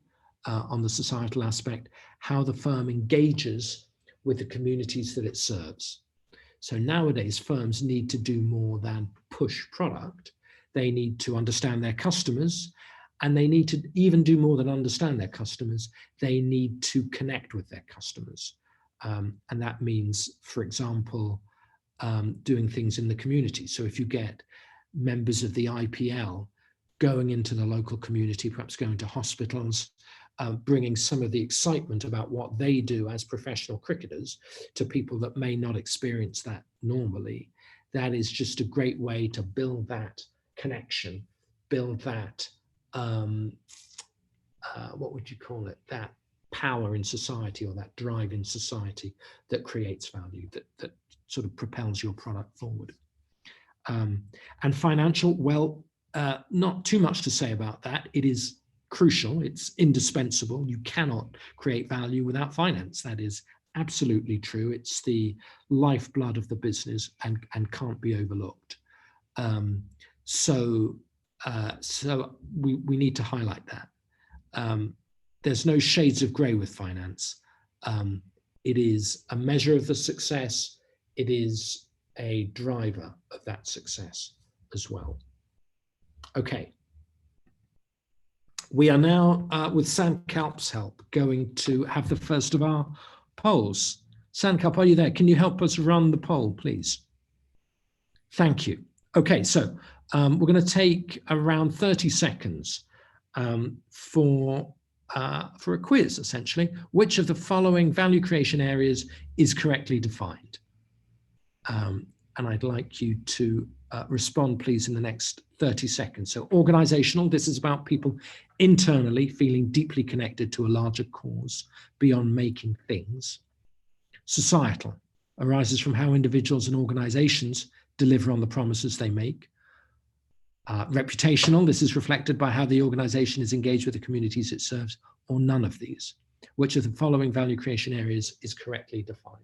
on the societal aspect, how the firm engages with the communities that it serves. So nowadays, firms need to do more than push product. They need to understand their customers, and they need to even do more than understand their customers. They need to connect with their customers. And that means, for example, doing things in the community. So if you get members of the IPL going into the local community, perhaps going to hospitals, bringing some of the excitement about what they do as professional cricketers to people that may not experience that normally, that is just a great way to build that connection, build that, what would you call it, that power in society or that drive in society that creates value, that sort of propels your product forward. And financial, well, not too much to say about that. It is crucial. It's indispensable. You cannot create value without finance. That is absolutely true. It's the lifeblood of the business and can't be overlooked. So we need to highlight that. There's no shades of gray with finance. It is a measure of the success. It is a driver of that success as well. Okay. We are now, with Sankalp's help, going to have the first of our polls. Sankalp, are you there? Can you help us run the poll, please? Thank you. Okay, so we're going to take around 30 seconds for a quiz, essentially. Which of the following value creation areas is correctly defined? And I'd like you to respond, please, in the next 30 seconds. So organizational, this is about people internally feeling deeply connected to a larger cause beyond making things. Societal arises from how individuals and organizations deliver on the promises they make. Reputational, this is reflected by how the organization is engaged with the communities it serves, or none of these. Which of the following value creation areas is correctly defined?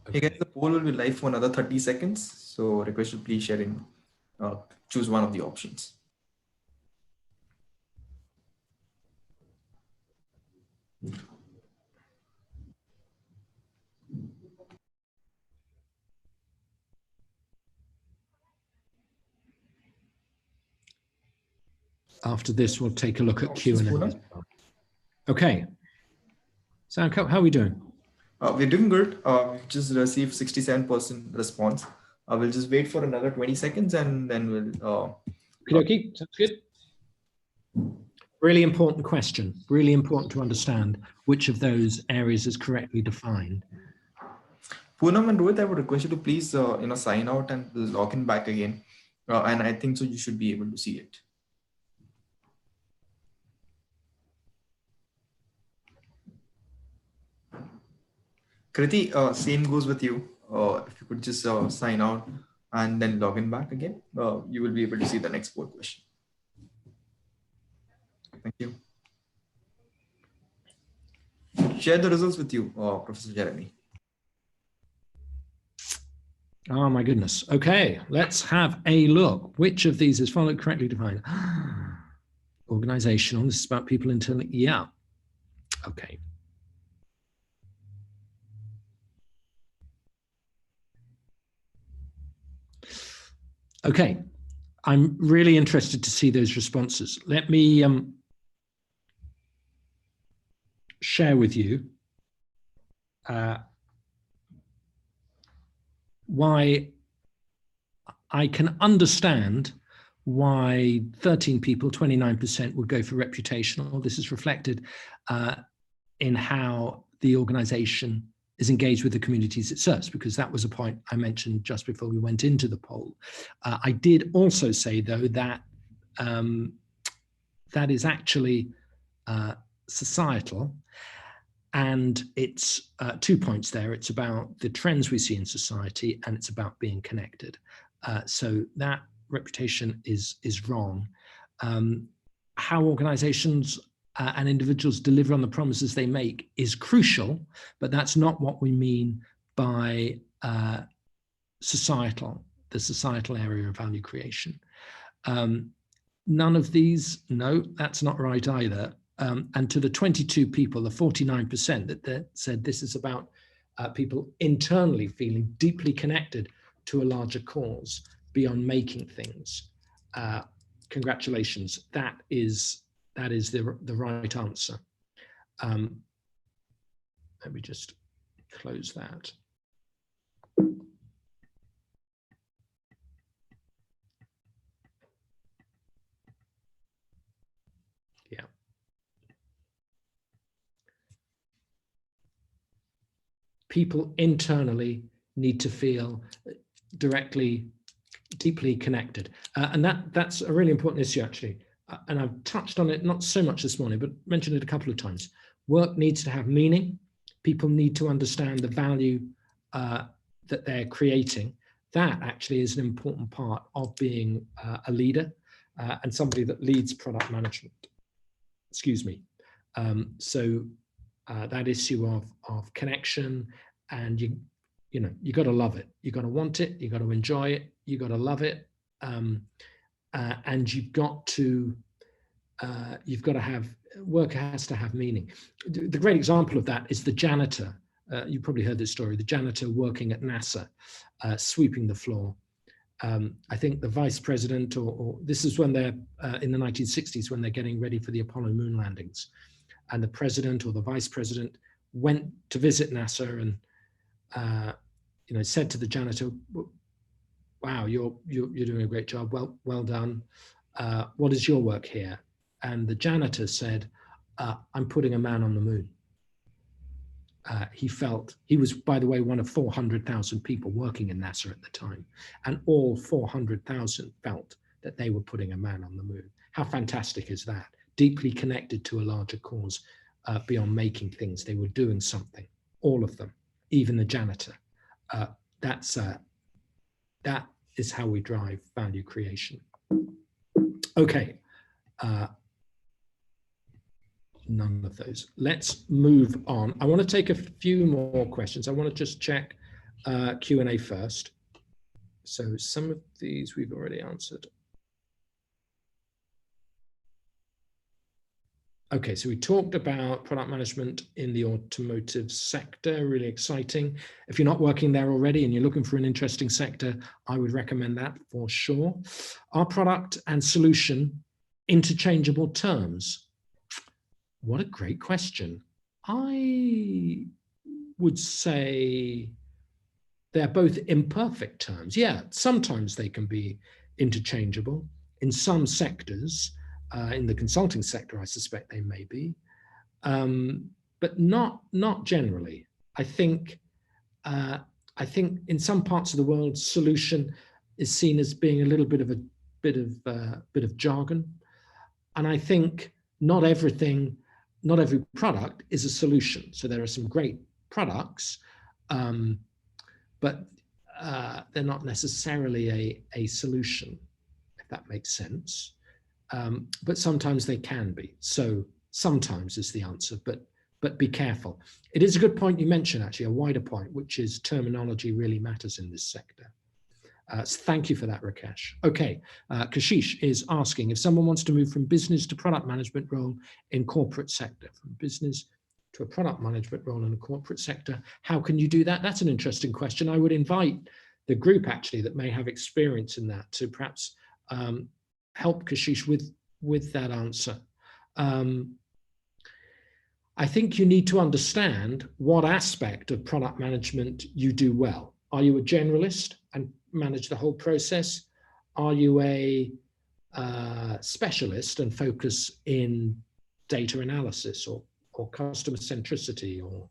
Okay, guys, the poll will be live for another 30 seconds. So request you please share in, choose one of the options. After this, we'll take a look at Q&A. Poonam? Okay. Sankalp, how are we doing? We're doing good. We've just received 67% response. We'll just wait for another 20 seconds and then we'll. Okay, sounds good. Really important question. Really important to understand which of those areas is correctly defined. Poonam and Rohit, I would request you to please sign out and log in back again. And I think so you should be able to see it. Kriti, same goes with you. If you could just sign out and then log in back again, you will be able to see the next board question. Thank you. Share the results with you, Professor Jeremy. Oh my goodness. Okay, let's have a look. Which of these is followed correctly defined? Organizational, this is about people internally. Yeah. Okay. Okay, I'm really interested to see those responses. Let me share with you why I can understand why 13 people, 29%, would go for reputational. This is reflected in how the organization is engaged with the communities it serves, because that was a point I mentioned just before we went into the poll. I did also say, though, that that is actually societal, and it's 2 points there. It's about the trends we see in society, and it's about being connected. So that reputation is wrong. How organizations and individuals deliver on the promises they make is crucial, but that's not what we mean by the societal area of value creation. None of these, no, that's not right either. And to the 22 people, the 49% that said this is about people internally feeling deeply connected to a larger cause beyond making things. Congratulations, that is the right answer. Let me just close that. Yeah. People internally need to feel deeply connected. And that's a really important issue, actually. And I've touched on it, not so much this morning, but mentioned it a couple of times. Work needs to have meaning. People need to understand the value that they're creating. That actually is an important part of being a leader and somebody that leads product management. Excuse me. So that issue of connection, and you got to love it. You got to want it. You got to enjoy it. You got to love it. And you've got to have, work has to have meaning. The great example of that is the janitor. You probably heard this story, the janitor working at NASA, sweeping the floor. I think the vice president, or this is when they're in the 1960s, when they're getting ready for the Apollo moon landings. And the president or the vice president went to visit NASA and said to the janitor, "Wow, you're doing a great job. Well done. What is your work here?" And the janitor said, "I'm putting a man on the moon." He was, by the way, one of 400,000 people working in NASA at the time, and all 400,000 felt that they were putting a man on the moon. How fantastic is that? deeply connected to a larger cause beyond making things. They were doing something, all of them, even the janitor. That is how we drive value creation. Okay. None of those. Let's move on. I want to take a few more questions. I want to just check Q&A first. So some of these we've already answered. Okay, so we talked about product management in the automotive sector, really exciting. If you're not working there already and you're looking for an interesting sector, I would recommend that for sure. Are product and solution interchangeable terms? What a great question. I would say they're both imperfect terms. Yeah, sometimes they can be interchangeable. In some sectors, in the consulting sector, I suspect they may be, but not generally. I think in some parts of the world, solution is seen as being a little bit of jargon, and I think not every product is a solution. So there are some great products, but they're not necessarily a solution, if that makes sense. But sometimes they can be. So sometimes is the answer, but be careful. It is a good point you mentioned, actually, a wider point, which is terminology really matters in this sector. So thank you for that, Rakesh. Okay, Kashish is asking, if someone wants to move from business to product management role in corporate sector, from business to a product management role in a corporate sector, how can you do that? That's an interesting question. I would invite the group, actually, that may have experience in that to perhaps help Kashish with that answer. I think you need to understand what aspect of product management you do well. Are you a generalist and manage the whole process? Are you a specialist and focus in data analysis or customer centricity or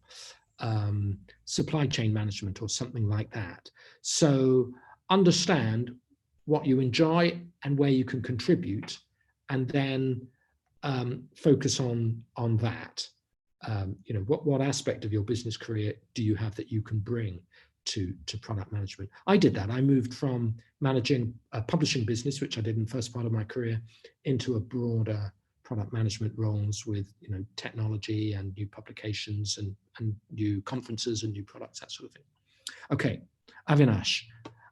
supply chain management or something like that? So understand what you enjoy and where you can contribute, and then focus on that. You know, what aspect of your business career do you have that you can bring to product management? I did that. I moved from managing a publishing business, which I did in the first part of my career, into a broader product management roles with, you know, technology and new publications and new conferences and new products, that sort of thing. Okay, Avinash.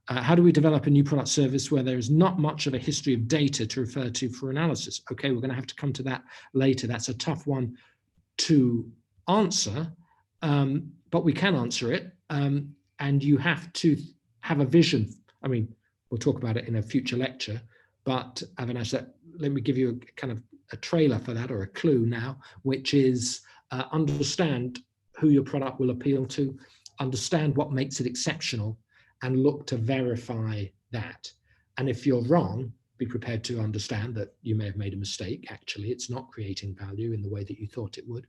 How do we develop a new product service where there is not much of a history of data to refer to for analysis? Okay, we're going to have to come to that later. That's a tough one to answer, but we can answer it. And you have to have a vision. I mean, we'll talk about it in a future lecture, but Avinash, let me give you a kind of a trailer for that, or a clue now, which is understand who your product will appeal to, understand what makes it exceptional, and look to verify that. And if you're wrong, be prepared to understand that you may have made a mistake. Actually, it's not creating value in the way that you thought it would.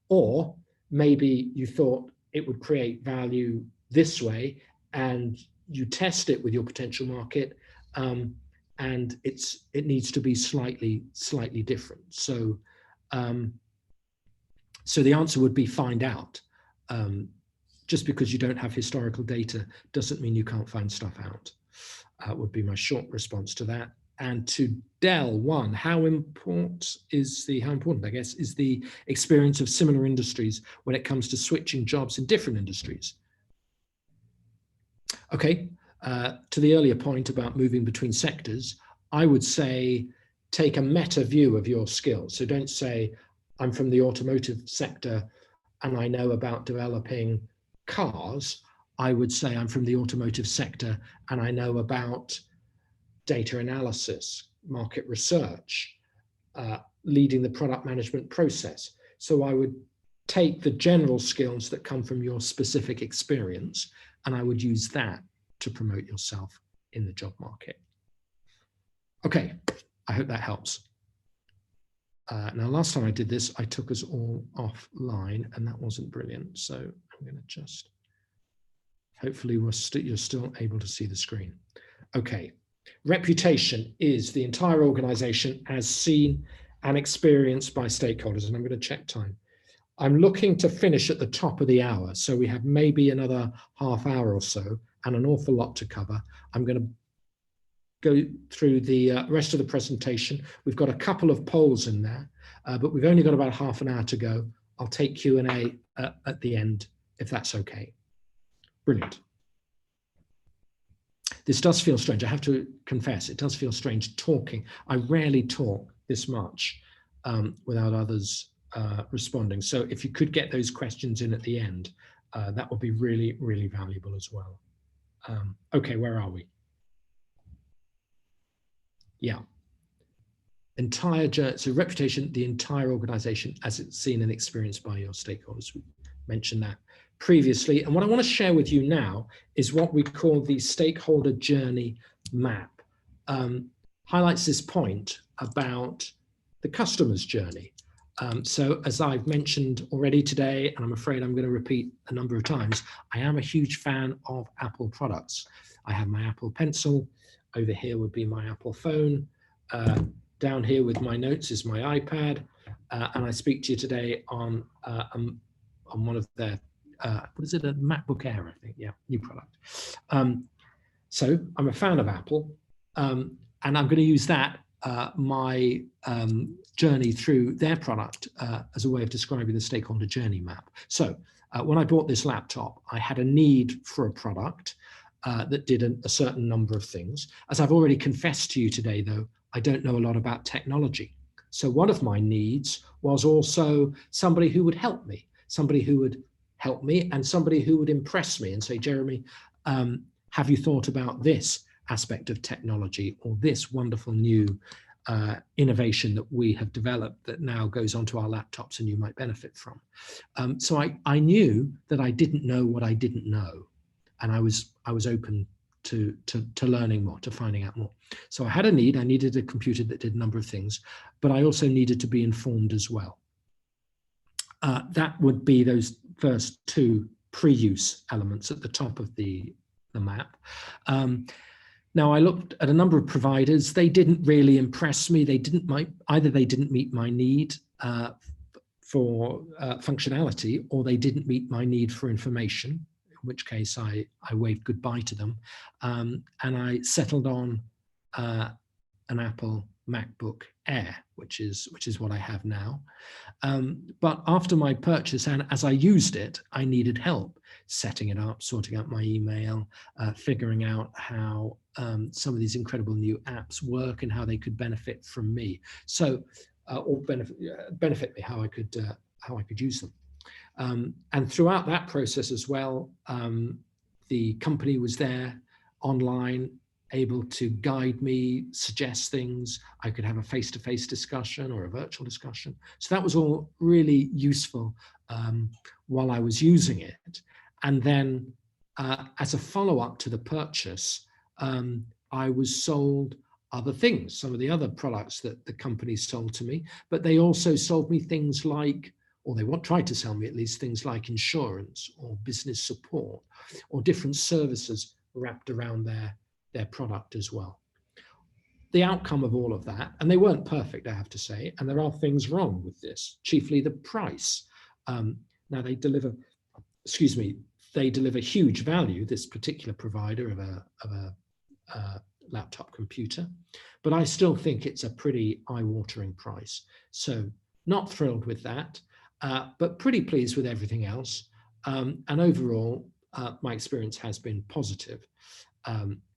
Or maybe you thought it would create value this way, and you test it with your potential market, and it needs to be slightly different. So, so the answer would be find out. Just because you don't have historical data doesn't mean you can't find stuff out. Would be my short response to that. And to Dell, one, how important, I guess, is the experience of similar industries when it comes to switching jobs in different industries? Okay, to the earlier point about moving between sectors, I would say take a meta view of your skills. So don't say, I'm from the automotive sector and I know about developing cars. I would say I'm from the automotive sector and I know about data analysis, market research, leading the product management process. So I would take the general skills that come from your specific experience, and I would use that to promote yourself in the job market. Okay, I hope that helps. Now, last time I did this, I took us all offline, and that wasn't brilliant. So I'm going to just, hopefully you're still able to see the screen. Okay, reputation is the entire organization as seen and experienced by stakeholders. And I'm going to check time. I'm looking to finish at the top of the hour. So we have maybe another half hour or so and an awful lot to cover. I'm going to go through the rest of the presentation. We've got a couple of polls in there, but we've only got about half an hour to go. I'll take Q&A at the end, if that's okay. Brilliant. This does feel strange. I have to confess, it does feel strange talking. I rarely talk this much without others responding. So if you could get those questions in at the end, that would be really, really valuable as well. Okay, where are we? Yeah. So reputation, the entire organization as it's seen and experienced by your stakeholders. We mentioned that previously. And what I want to share with you now is what we call the stakeholder journey map. Highlights this point about the customer's journey. So as I've mentioned already today, and I'm afraid I'm going to repeat a number of times, I am a huge fan of Apple products. I have my Apple Pencil. Over here would be my Apple phone. Down here with my notes is my iPad. And I speak to you today on one of their, what is it, a MacBook Air, I think. Yeah, new product. So I'm a fan of Apple. And I'm going to use that, my journey through their product as a way of describing the stakeholder journey map. So when I bought this laptop, I had a need for a product that did a certain number of things. As I've already confessed to you today, though, I don't know a lot about technology. So one of my needs was also somebody who would help me, and somebody who would impress me and say, Jeremy, have you thought about this aspect of technology or this wonderful new innovation that we have developed that now goes onto our laptops and you might benefit from? So I knew that I didn't know what I didn't know, and I was open to learning more, to finding out more. So I had a need. I needed a computer that did a number of things, but I also needed to be informed as well. That would be those first two pre-use elements at the top of the map. Now I looked at a number of providers. They didn't really impress me. Either they didn't meet my need for functionality, or they didn't meet my need for information, in which case I waved goodbye to them. And I settled on an Apple MacBook Air, which is what I have now. But after my purchase, and as I used it, I needed help setting it up, sorting out my email, figuring out how some of these incredible new apps work and how they could benefit from me. So, or benefit me, how I could use them. And throughout that process as well, the company was there online, able to guide me, suggest things. I could have a face-to-face discussion or a virtual discussion. So that was all really useful while I was using it. And then as a follow-up to the purchase, I was sold other things, some of the other products that the company sold to me, but they also sold me things like, or they tried to sell me at least, things like insurance or business support or different services wrapped around their product as well. The outcome of all of that, and they weren't perfect, I have to say, and there are things wrong with this, chiefly the price. Now they deliver huge value, this particular provider of a laptop computer, but I still think it's a pretty eye-watering price. So not thrilled with that, but pretty pleased with everything else. And overall, my experience has been positive.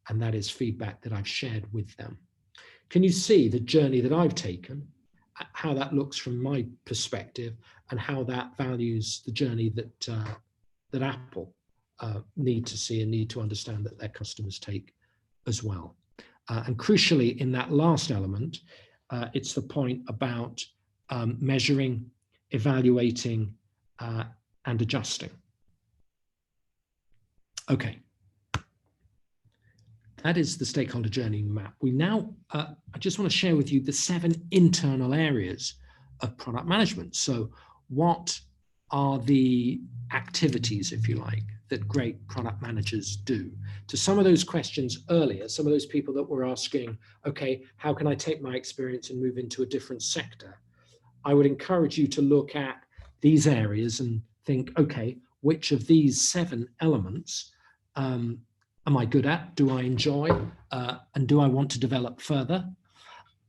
And that is feedback that I've shared with them. Can you see the journey that I've taken, how that looks from my perspective, and how that values the journey that Apple need to see and need to understand that their customers take as well? And crucially, in that last element, it's the point about measuring, evaluating, and adjusting. Okay. That is the stakeholder journey map. We now, I just want to share with you the 7 internal areas of product management. So what are the activities, if you like, that great product managers do. To some of those questions earlier, some of those people that were asking, okay, how can I take my experience and move into a different sector? I would encourage you to look at these areas and think, okay, which of these 7 elements am I good at? Do I enjoy? And do I want to develop further?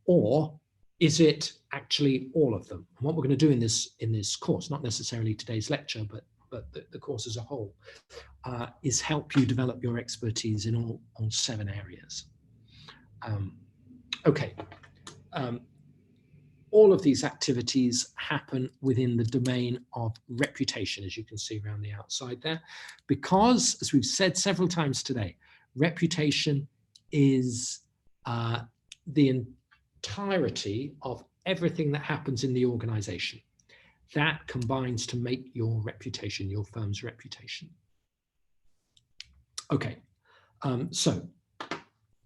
Or is it actually all of them? And what we're going to do in this course, not necessarily today's lecture, but the course as a whole, is help you develop your expertise in all 7 areas. Okay. All of these activities happen within the domain of reputation, as you can see around the outside there, because, as we've said several times today, reputation is the entirety of everything that happens in the organization. That combines to make your reputation, your firm's reputation. Okay, so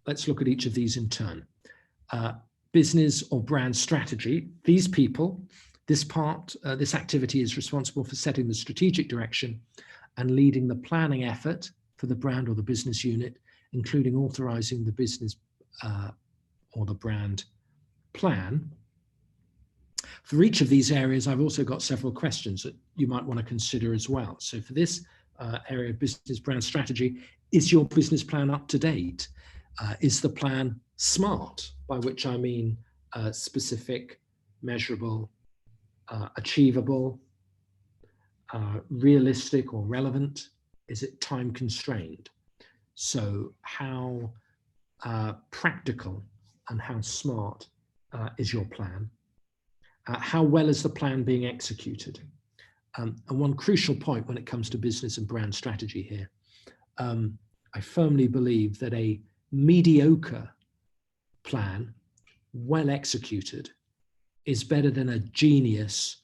let's look at each of these in turn. Business or brand strategy. These people, this activity is responsible for setting the strategic direction and leading the planning effort for the brand or the business unit, including authorizing the business or the brand plan. For each of these areas, I've also got several questions that you might want to consider as well. So for this area of business brand strategy, is your business plan up to date? Is the plan SMART, by which I mean specific, measurable, achievable, realistic or relevant? Is it time constrained? So how practical and how smart is your plan? How well is the plan being executed? And one crucial point when it comes to business and brand strategy here, I firmly believe that a mediocre plan, well executed, is better than a genius,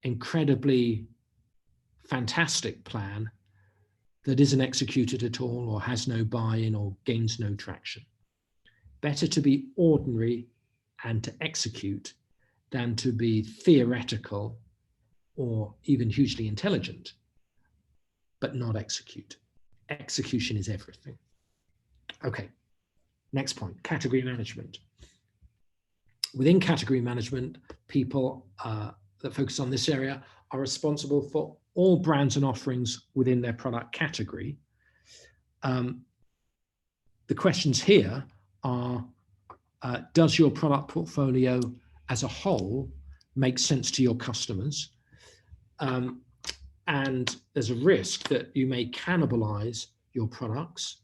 incredibly fantastic plan that isn't executed at all or has no buy-in or gains no traction. Better to be ordinary and to execute than to be theoretical or even hugely intelligent, but not execute. Execution is everything. Okay, next point, category management. Within category management, people that focus on this area are responsible for all brands and offerings within their product category. The questions here are, does your product portfolio as a whole make sense to your customers? And there's a risk that you may cannibalize your products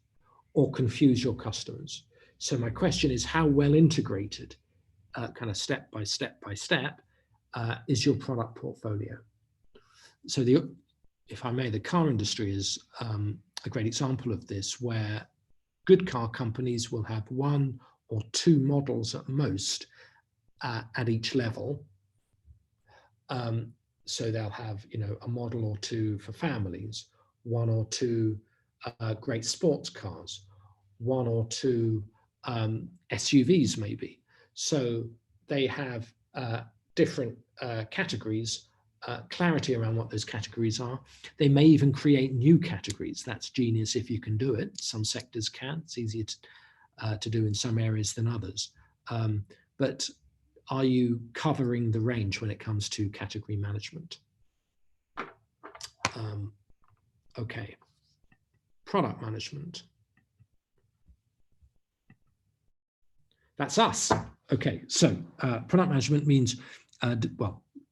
or confuse your customers. So my question is, how well integrated, kind of step by step, is your product portfolio? So if I may, the car industry is a great example of this, where good car companies will have 1 or 2 models at most at each level. So they'll have, a model or 2 for families, 1 or 2 great sports cars, 1 or 2 SUVs maybe. So they have different categories, clarity around what those categories are. They may even create new categories. That's genius if you can do it. Some sectors can. It's easier to do in some areas than others. But are you covering the range when it comes to category management? Okay, product management. That's us. Okay, so product management means,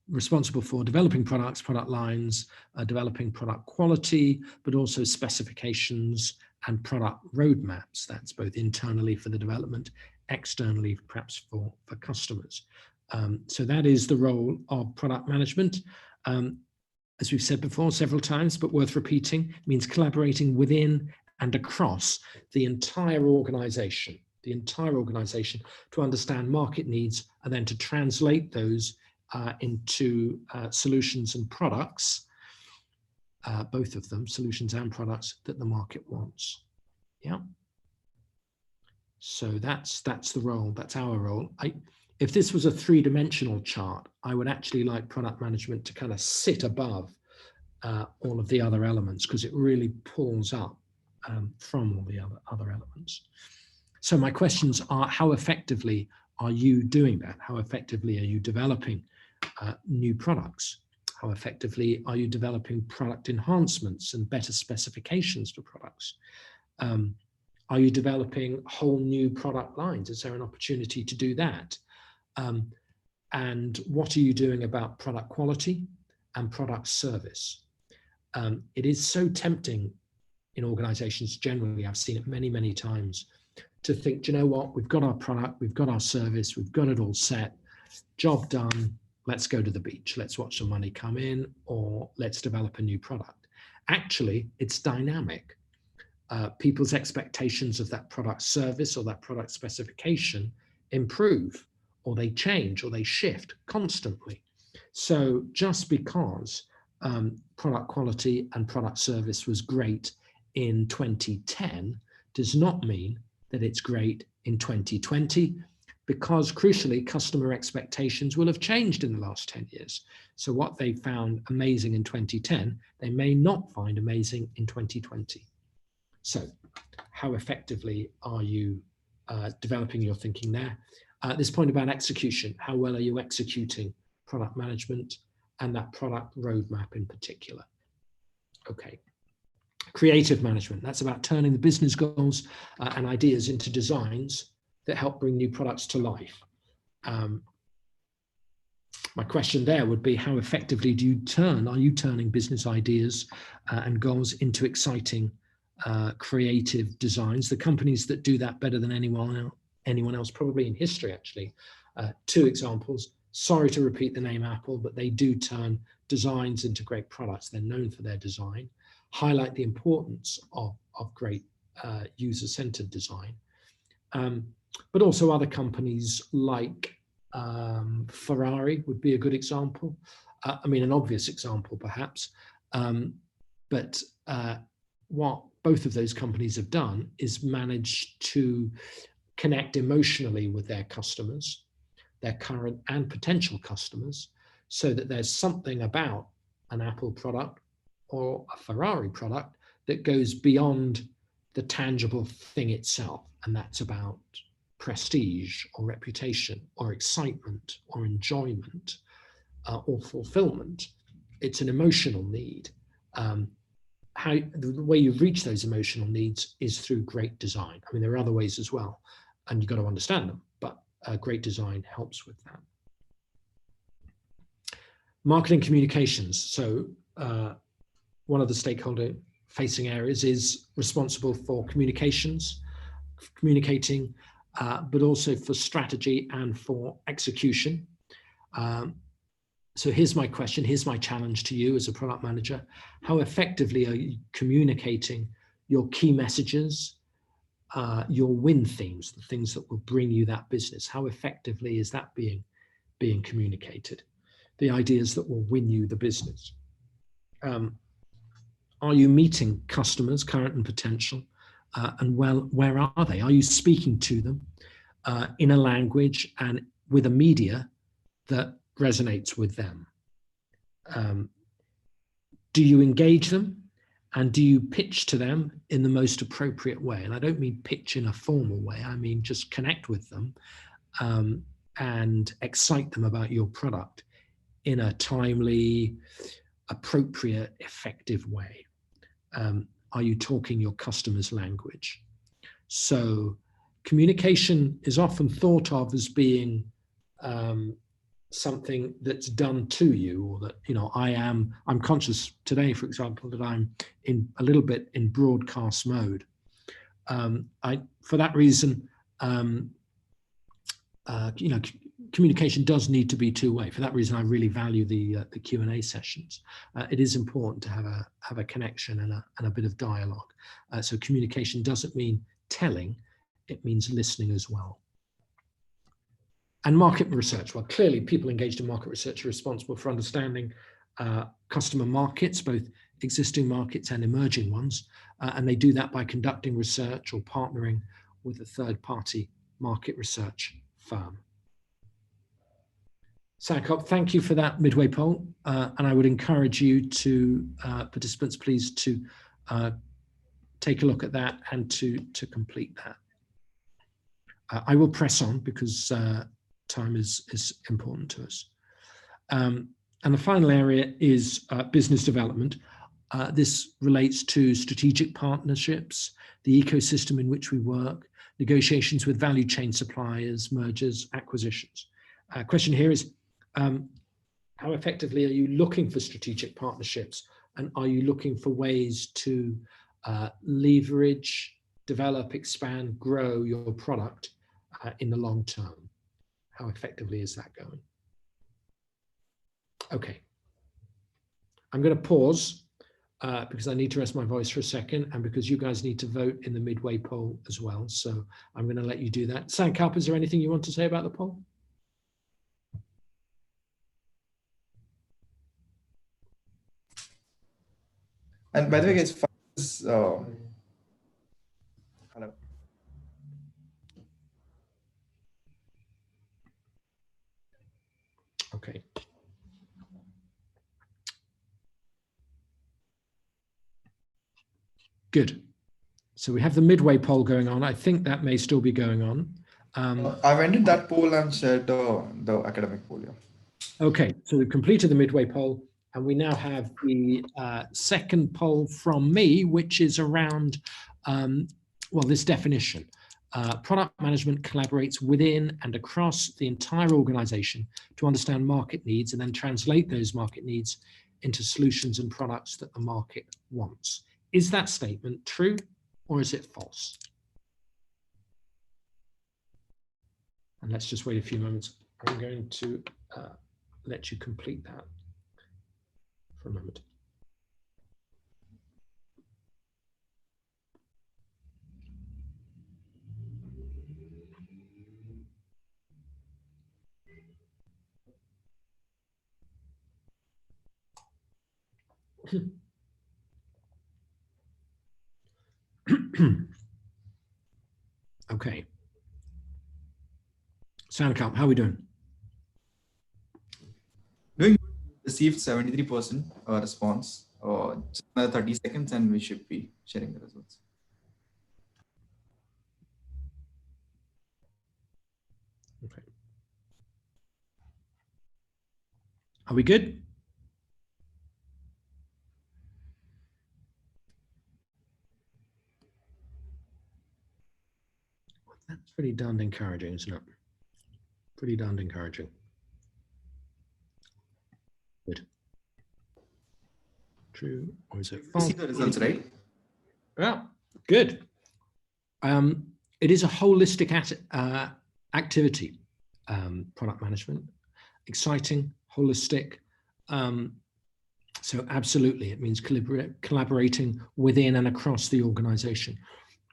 responsible for developing products, product lines, developing product quality, but also specifications and product roadmaps. That's both internally for the development, externally perhaps for customers. So that is the role of product management. As we've said before several times, but worth repeating, means collaborating within and across the entire organization to understand market needs and then to translate those into solutions and products, both of them, solutions and products that the market wants. Yeah. So that's the role, that's our role. If this was a 3-dimensional chart, I would actually like product management to kind of sit above all of the other elements, because it really pulls up from all the other elements. So my questions are, how effectively are you doing that? How effectively are you developing new products? How effectively are you developing product enhancements and better specifications for products? Are you developing whole new product lines? Is there an opportunity to do that? And what are you doing about product quality and product service? It is so tempting in organizations generally, I've seen it many, many times, to think, do you know what, we've got our product, we've got our service, we've got it all set, job done, let's go to the beach, let's watch some money come in, or let's develop a new product. Actually, it's dynamic. People's expectations of that product service or that product specification improve, or they change, or they shift constantly. So just because product quality and product service was great in 2010 does not mean that it's great in 2020, because crucially, customer expectations will have changed in the last 10 years. So what they found amazing in 2010, they may not find amazing in 2020. So how effectively are you developing your thinking there? This point about execution, how well are you executing product management and that product roadmap in particular? Okay. Creative management, that's about turning the business goals and ideas into designs that help bring new products to life. My question there would be, how effectively are you turning business ideas and goals into exciting creative designs? The companies that do that better than anyone else, probably in history actually. Two examples, sorry to repeat the name Apple, but they do turn designs into great products. They're known for their design, highlight the importance of great user-centered design. But also other companies like Ferrari would be a good example. I mean, an obvious example perhaps, but what both of those companies have done is managed to connect emotionally with their customers, their current and potential customers, so that there's something about an Apple product or a Ferrari product that goes beyond the tangible thing itself. And that's about prestige or reputation or excitement or enjoyment or fulfillment. It's an emotional need. The way you reach those emotional needs is through great design. I mean, there are other ways as well, and you've got to understand them, but great design helps with that. Marketing communications. So one of the stakeholder facing areas is responsible for communicating, but also for strategy and for execution. So here's my question, here's my challenge to you as a product manager. How effectively are you communicating your key messages, your win themes, the things that will bring you that business? How effectively is that being communicated? The ideas that will win you the business. Are you meeting customers, current and potential? And where are they? Are you speaking to them in a language and with a media that resonates with them? Do you engage them, and do you pitch to them in the most appropriate way? And I don't mean pitch in a formal way, I mean just connect with them and excite them about your product in a timely, appropriate, effective way. Are you talking your customer's language? So communication is often thought of as being something that's done to you, or that, you know, I'm conscious today, for example, that I'm in a little bit in broadcast mode. For that reason, you know, communication does need to be two-way. For that reason, I really value the Q&A sessions. It is important to have a connection and a bit of dialogue. So communication doesn't mean telling, it means listening as well. And market research. Well, clearly people engaged in market research are responsible for understanding customer markets, both existing markets and emerging ones. And they do that by conducting research or partnering with a third-party market research firm. Sankop, thank you for that midway poll. And I would encourage you to, participants, please, to take a look at that and to complete that. I will press on because time is important to us. And the final area is business development. This relates to strategic partnerships, the ecosystem in which we work, negotiations with value chain suppliers, mergers, acquisitions. Question here is, how effectively are you looking for strategic partnerships, and are you looking for ways to leverage, develop, expand, grow your product in the long term? How effectively is that going? Okay. I'm going to pause because I need to rest my voice for a second, and because you guys need to vote in the midway poll as well. So I'm going to let you do that. Sankap, is there anything you want to say about the poll? And by the way, guys, hello. Okay. Good. So we have the midway poll going on. I think that may still be going on. I've ended that poll and shared the academic poll. Yeah. Okay, so we've completed the midway poll, and we now have the second poll from me, which is around, well, this definition. Product management collaborates within and across the entire organization to understand market needs and then translate those market needs into solutions and products that the market wants. Is that statement true or is it false? And let's just wait a few moments. I'm going to let you complete that for a moment. Okay. Sankap, how are we doing? Doing good. Received 73% response. Just another 30 seconds and we should be sharing the results. Okay. Are we good? That's pretty darned encouraging, isn't it? Pretty darned encouraging. Good. True, or is it false? You see the results, right? Yeah, good. It is a holistic activity, product management. Exciting, holistic. So absolutely, it means collaborating within and across the organization.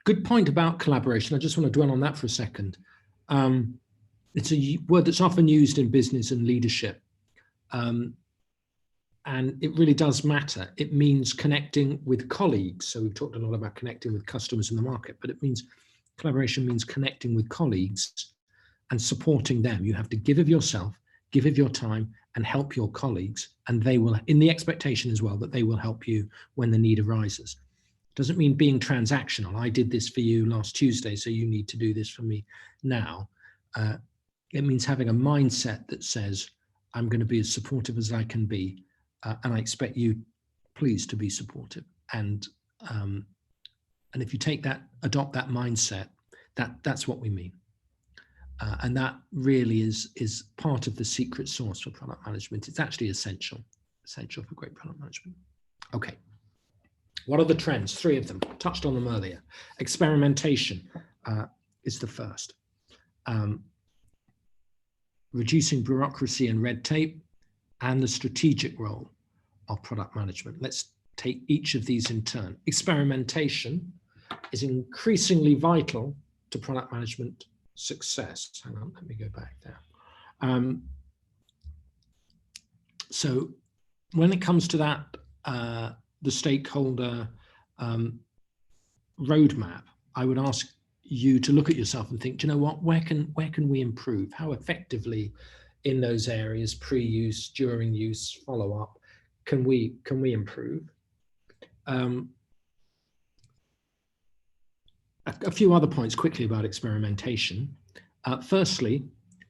Good point about collaboration. I just want to dwell on that for a second. It's a word that's often used in business and leadership. And it really does matter. It means connecting with colleagues. So we've talked a lot about connecting with customers in the market, but it means collaboration means connecting with colleagues and supporting them. You have to give of yourself, give of your time, and help your colleagues. And they will, in the expectation as well, that they will help you when the need arises. Doesn't mean being transactional. I did this for you last Tuesday, so you need to do this for me now. It means having a mindset that says, I'm going to be as supportive as I can be. And I expect you, please, to be supportive. And if you take that, adopt that mindset, that's what we mean. And that really is part of the secret sauce for product management. It's actually essential for great product management. Okay. What are the trends? 3 of them. Touched on them earlier. Experimentation is the first. Reducing bureaucracy and red tape, and the strategic role of product management. Let's take each of these in turn. Experimentation is increasingly vital to product management success. Hang on, let me go back there. So when it comes to that, the stakeholder roadmap, I would ask you to look at yourself and think, do you know what, where can we improve? How effectively in those areas, pre-use, during use, follow-up? Can we improve? A few other points quickly about experimentation. Firstly,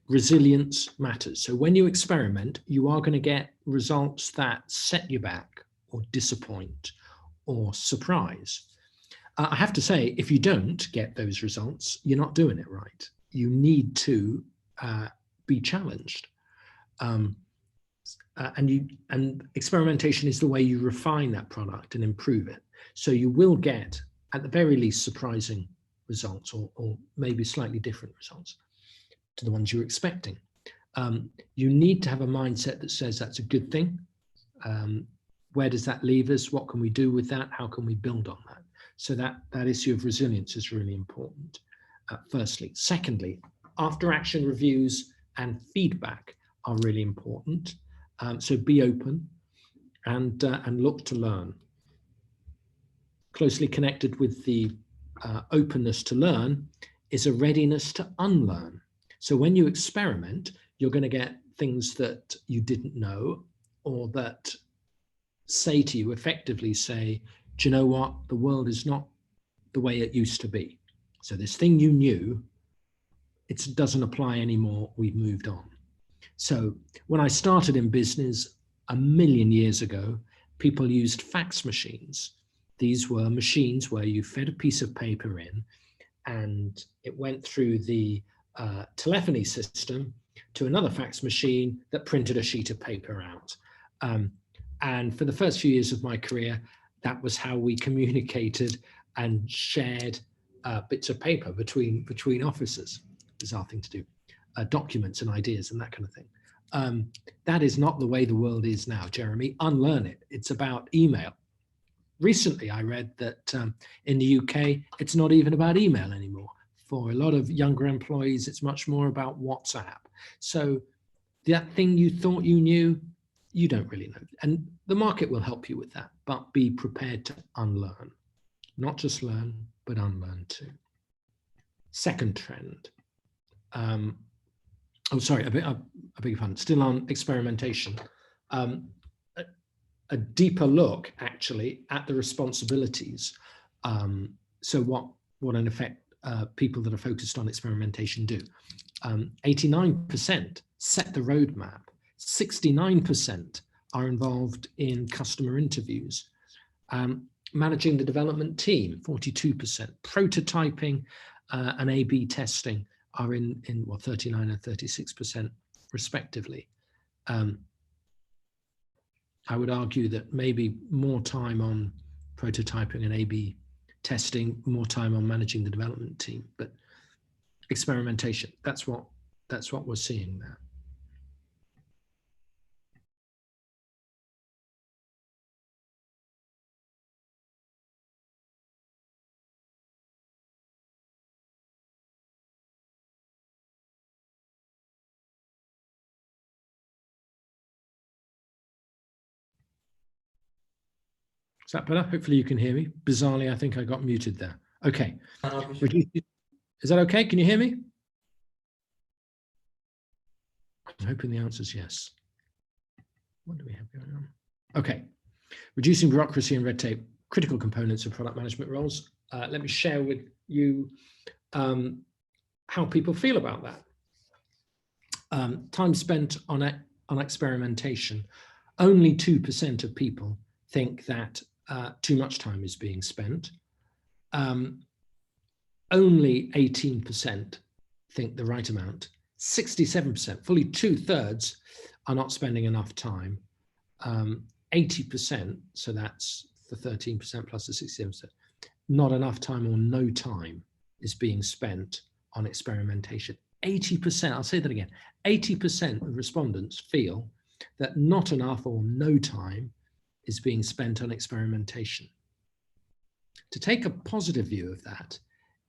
resilience matters. So when you experiment, you are going to get results that set you back or disappoint or surprise. I have to say, if you don't get those results, you're not doing it right. You need to be challenged. And experimentation is the way you refine that product and improve it. So you will get, at the very least, surprising results or maybe slightly different results to the ones you're expecting. You need to have a mindset that says that's a good thing. Where does that leave us? What can we do with that? How can we build on that? So that issue of resilience is really important, firstly. Secondly, after action reviews and feedback are really important. So be open and look to learn. Closely connected with the openness to learn is a readiness to unlearn. So when you experiment, you're going to get things that you didn't know, or that effectively say, do you know what? The world is not the way it used to be. So this thing you knew, it doesn't apply anymore. We've moved on. So when I started in business 1,000,000 years ago, people used fax machines. These were machines where you fed a piece of paper in and it went through the telephony system to another fax machine that printed a sheet of paper out. And for the first few years of my career, that was how we communicated and shared bits of paper between offices. Bizarre thing to do. Documents and ideas and that kind of thing. That is not the way the world is now, Jeremy. Unlearn it. It's about email. Recently, I read that in the UK, it's not even about email anymore. For a lot of younger employees, it's much more about WhatsApp. So that thing you thought you knew, you don't really know. And the market will help you with that, but be prepared to unlearn. Not just learn, but unlearn too. Second trend. I beg your pardon, still on experimentation. A deeper look, actually, at the responsibilities. So what in effect people that are focused on experimentation do. 89% set the roadmap. 69% are involved in customer interviews. Managing the development team, 42%. Prototyping and A/B testing are in 39 and 36% respectively. I would argue that maybe more time on prototyping and A/B testing, more time on managing the development team, but experimentation, that's what we're seeing there. Is that better? Hopefully you can hear me. Bizarrely, I think I got muted there. Okay. Is that okay? Can you hear me? I'm hoping the answer is yes. What do we have going on? Okay. Reducing bureaucracy and red tape, critical components of product management roles. Let me share with you how people feel about that. Time spent on experimentation. Only 2% of people think that too much time is being spent. Only 18% think the right amount. 67%, fully 2/3, are not spending enough time. 80%, so that's the 13% plus the 67%, not enough time or no time is being spent on experimentation. 80%, I'll say that again, 80% of respondents feel that not enough or no time is being spent on experimentation. To take a positive view of that,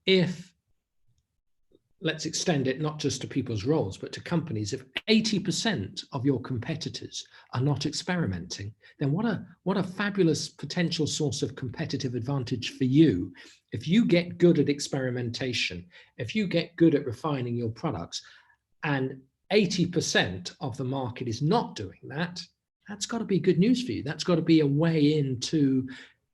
if, let's extend it not just to people's roles, but to companies, if 80% of your competitors are not experimenting, then what a fabulous potential source of competitive advantage for you. If you get good at experimentation, if you get good at refining your products, and 80% of the market is not doing that, that's got to be good news for you. That's got to be a way into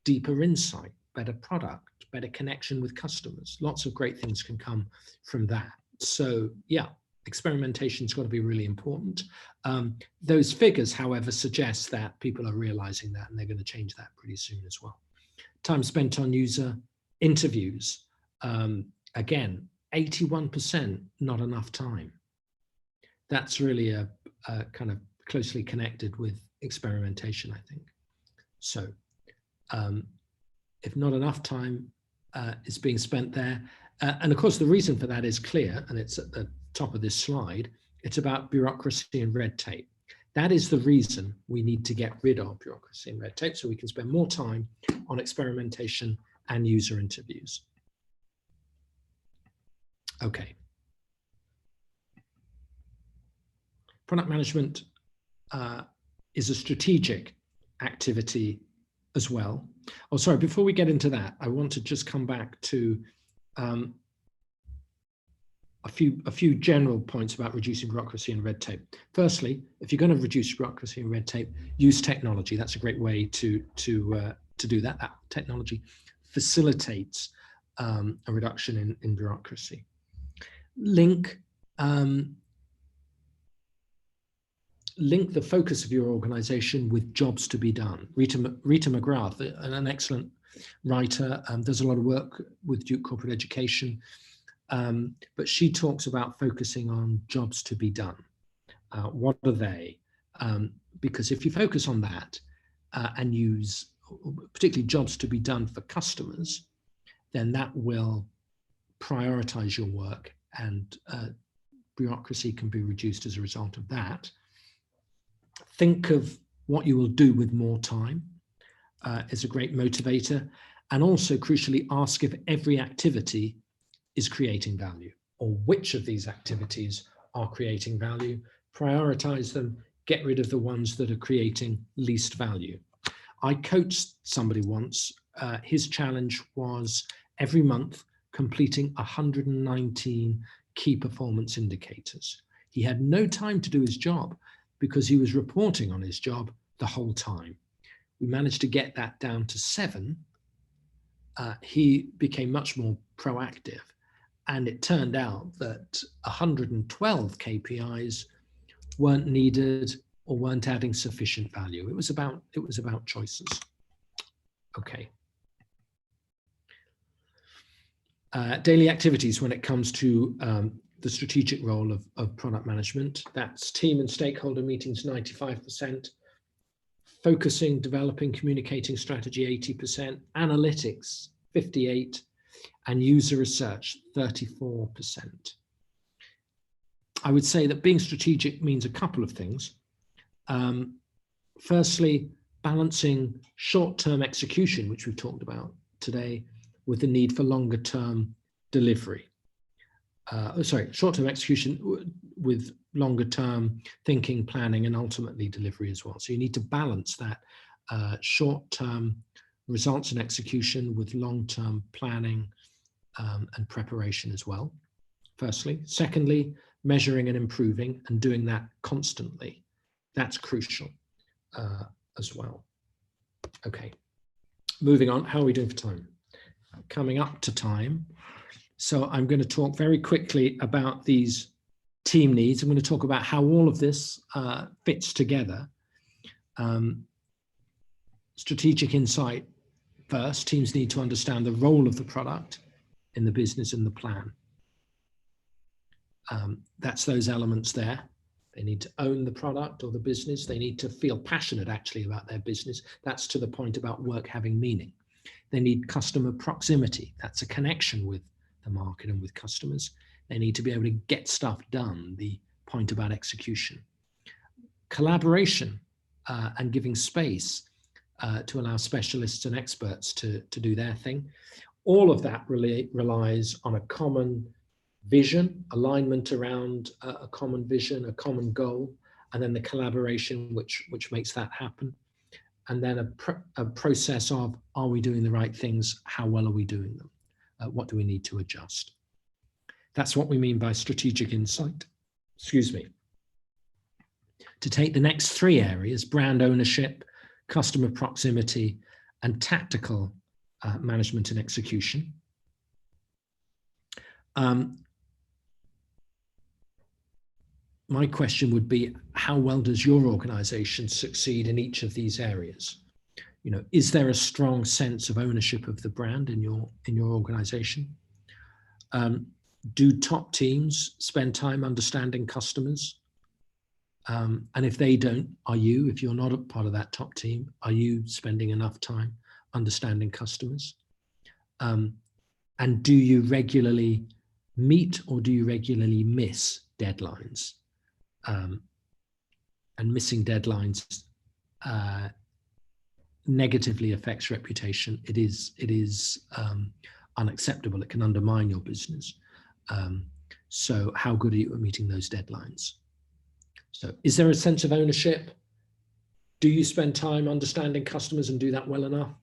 deeper insight, better product, better connection with customers. Lots of great things can come from that. So yeah, experimentation's got to be really important. Those figures, however, suggest that people are realizing that, and they're going to change that pretty soon as well. Time spent on user interviews, again, 81% not enough time. That's really a kind of closely connected with experimentation, I think. So if not enough time is being spent there, and of course the reason for that is clear, and it's at the top of this slide, it's about bureaucracy and red tape. That is the reason we need to get rid of bureaucracy and red tape, so we can spend more time on experimentation and user interviews. Okay. Product management is a strategic activity as well. Oh, sorry, before we get into that, I want to just come back to a few general points about reducing bureaucracy and red tape. Firstly, if you're going to reduce bureaucracy and red tape, use technology. That's a great way to do that. That technology facilitates a reduction in bureaucracy. Link the focus of your organization with jobs to be done. Rita McGrath, an excellent writer, does a lot of work with Duke Corporate Education, but she talks about focusing on jobs to be done. What are they? Because if you focus on that and use particularly jobs to be done for customers, then that will prioritize your work, and bureaucracy can be reduced as a result of that. Think of what you will do with more time is a great motivator. And also, crucially, ask if every activity is creating value, or which of these activities are creating value. Prioritize them, get rid of the ones that are creating least value. I coached somebody once. His challenge was every month completing 119 key performance indicators. He had no time to do his job because he was reporting on his job the whole time. We managed to get that down to 7. He became much more proactive, and it turned out that 112 KPIs weren't needed or weren't adding sufficient value. It was about choices. Okay. Daily activities when it comes to the strategic role of product management. That's team and stakeholder meetings, 95%. Focusing, developing, communicating strategy, 80%. Analytics, 58%. And user research, 34%. I would say that being strategic means a couple of things. Firstly, balancing short-term execution, which we've talked about today, with the need for longer-term delivery. Short-term execution with longer-term thinking, planning, and ultimately delivery as well. So you need to balance that short-term results and execution with long-term planning and preparation as well, firstly. Secondly, measuring and improving and doing that constantly. That's crucial as well. Okay, moving on. How are we doing for time? Coming up to time. So I'm going to talk very quickly about these team needs. I'm going to talk about how all of this fits together. Strategic insight first. Teams need to understand the role of the product in the business and the plan. That's those elements there. They need to own the product or the business. They need to feel passionate actually about their business. That's to the point about work having meaning. They need customer proximity. That's a connection with the market and with customers. They need to be able to get stuff done, the point about execution. Collaboration and giving space to allow specialists and experts to do their thing. All of that really relies on a common vision, alignment around a common vision, a common goal, and then the collaboration which makes that happen. And then a process of, are we doing the right things? How well are we doing them? What do we need to adjust? That's what we mean by strategic insight. Excuse me. to take the next three areas: brand ownership, customer proximity, and tactical management and execution. My question would be, how well does your organization succeed in each of these areas? You know, is there a strong sense of ownership of the brand in your organization? Do top teams spend time understanding customers? And if they don't, if you're not a part of that top team, are you spending enough time understanding customers? And do you regularly meet or do you regularly miss deadlines? And missing deadlines negatively affects reputation. It is unacceptable. It can undermine your business. So how good are you at meeting those deadlines? So is there a sense of ownership? Do you spend time understanding customers and do that well enough?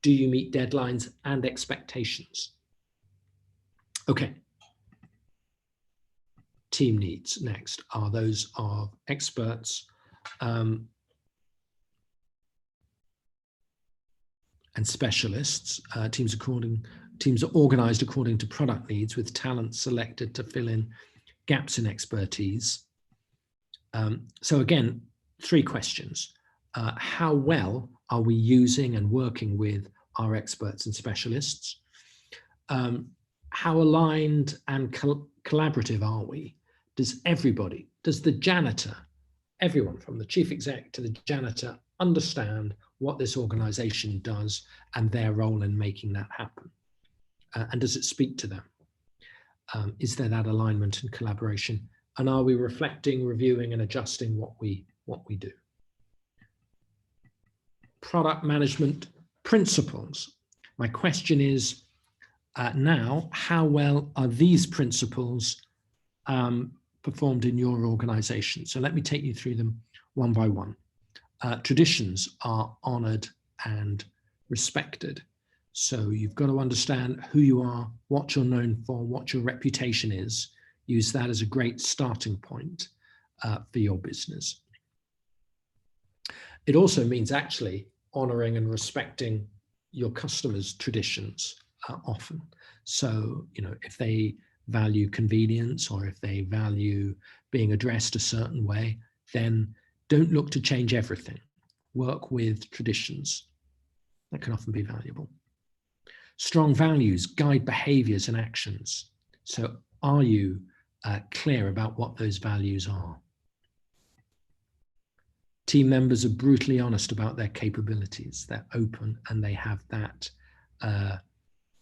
Do you meet deadlines and expectations? Okay. Team needs next are those of experts and specialists. Teams are organized according to product needs, with talent selected to fill in gaps in expertise. So again, three questions. How well are we using and working with our experts and specialists? How aligned and collaborative are we? Does the janitor, everyone from the chief exec to the janitor, understand what this organization does and their role in making that happen? And does it speak to them? Is there that alignment and collaboration? And are we reflecting, reviewing, and adjusting what we do? Product management principles. My question is now, how well are these principles performed in your organization? So let me take you through them one by one. Traditions are honored and respected. So you've got to understand who you are, what you're known for, what your reputation is. Use that as a great starting point for your business. It also means actually honoring and respecting your customers' traditions often. So, you know, if they value convenience or if they value being addressed a certain way, then don't look to change everything. Work with traditions. That can often be valuable. Strong values guide behaviors and actions. So are you clear about what those values are? Team members are brutally honest about their capabilities. They're open and they have that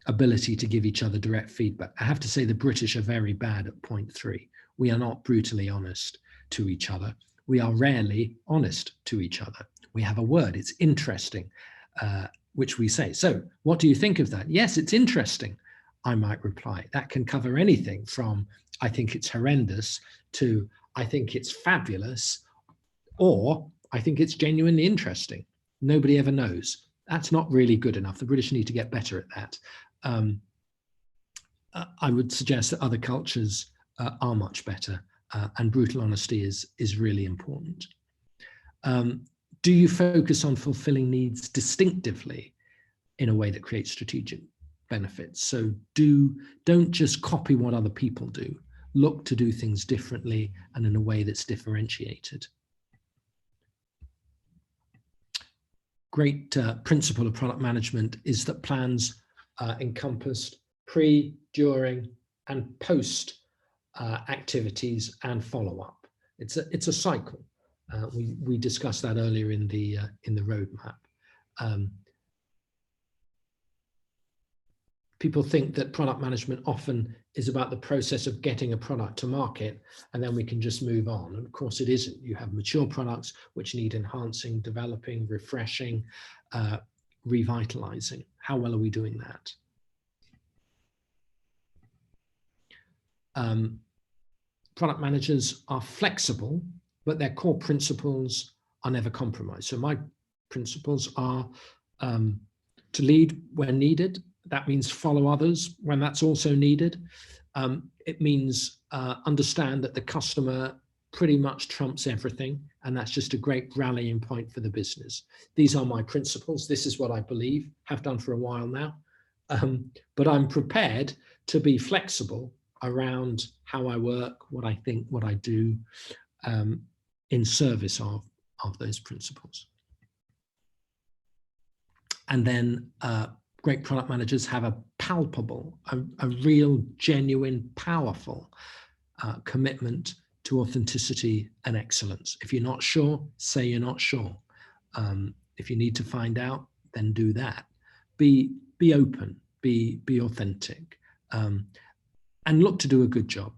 ability to give each other direct feedback. I have to say the British are very bad at point 3. We are not brutally honest to each other. We are rarely honest to each other. We have a word, it's interesting, which we say. So what do you think of that? Yes, it's interesting, I might reply. That can cover anything from I think it's horrendous to I think it's fabulous, or I think it's genuinely interesting. Nobody ever knows. That's not really good enough. The British need to get better at that. I would suggest that other cultures are much better, and brutal honesty is really important. Do you focus on fulfilling needs distinctively in a way that creates strategic benefits? So don't just copy what other people do. Look to do things differently and in a way that's differentiated. Great principle of product management is that plans encompassed pre, during, and post activities and follow-up. It's a cycle. We discussed that earlier in the roadmap. People think that product management often is about the process of getting a product to market and then we can just move on. And of course it isn't. You have mature products which need enhancing, developing, refreshing, revitalizing. How well are we doing that? Product managers are flexible, but their core principles are never compromised. So my principles are to lead when needed. That means follow others when that's also needed. It means understand that the customer pretty much trumps everything, and that's just a great rallying point for the business. These are my principles. This is what I believe, have done for a while now, but I'm prepared to be flexible around how I work, what I think, what I do, in service of those principles. And then great product managers have a palpable, a real, genuine, powerful commitment to authenticity and excellence. If you're not sure, say you're not sure. If you need to find out, then do that. Be open, be authentic, and look to do a good job.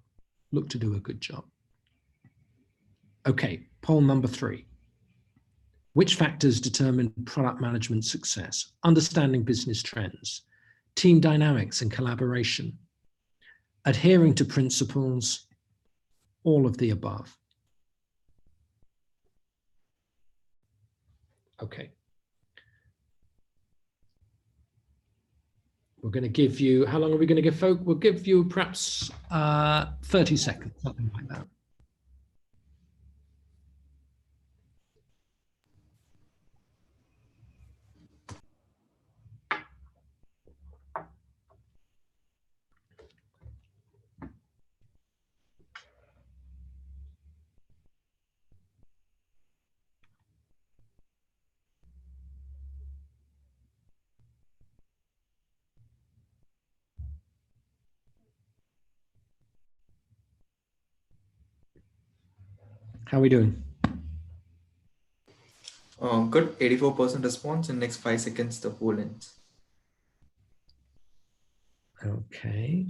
Look to do a good job. Okay, poll number 3. Which factors determine product management success? Understanding business trends, team dynamics and collaboration, adhering to principles, all of the above. Okay. We're going to give you, how long are we going to give folk? We'll give you perhaps 30 seconds, something like that. How are we doing? Good, 84% response. In next 5 seconds, the poll ends. Okay.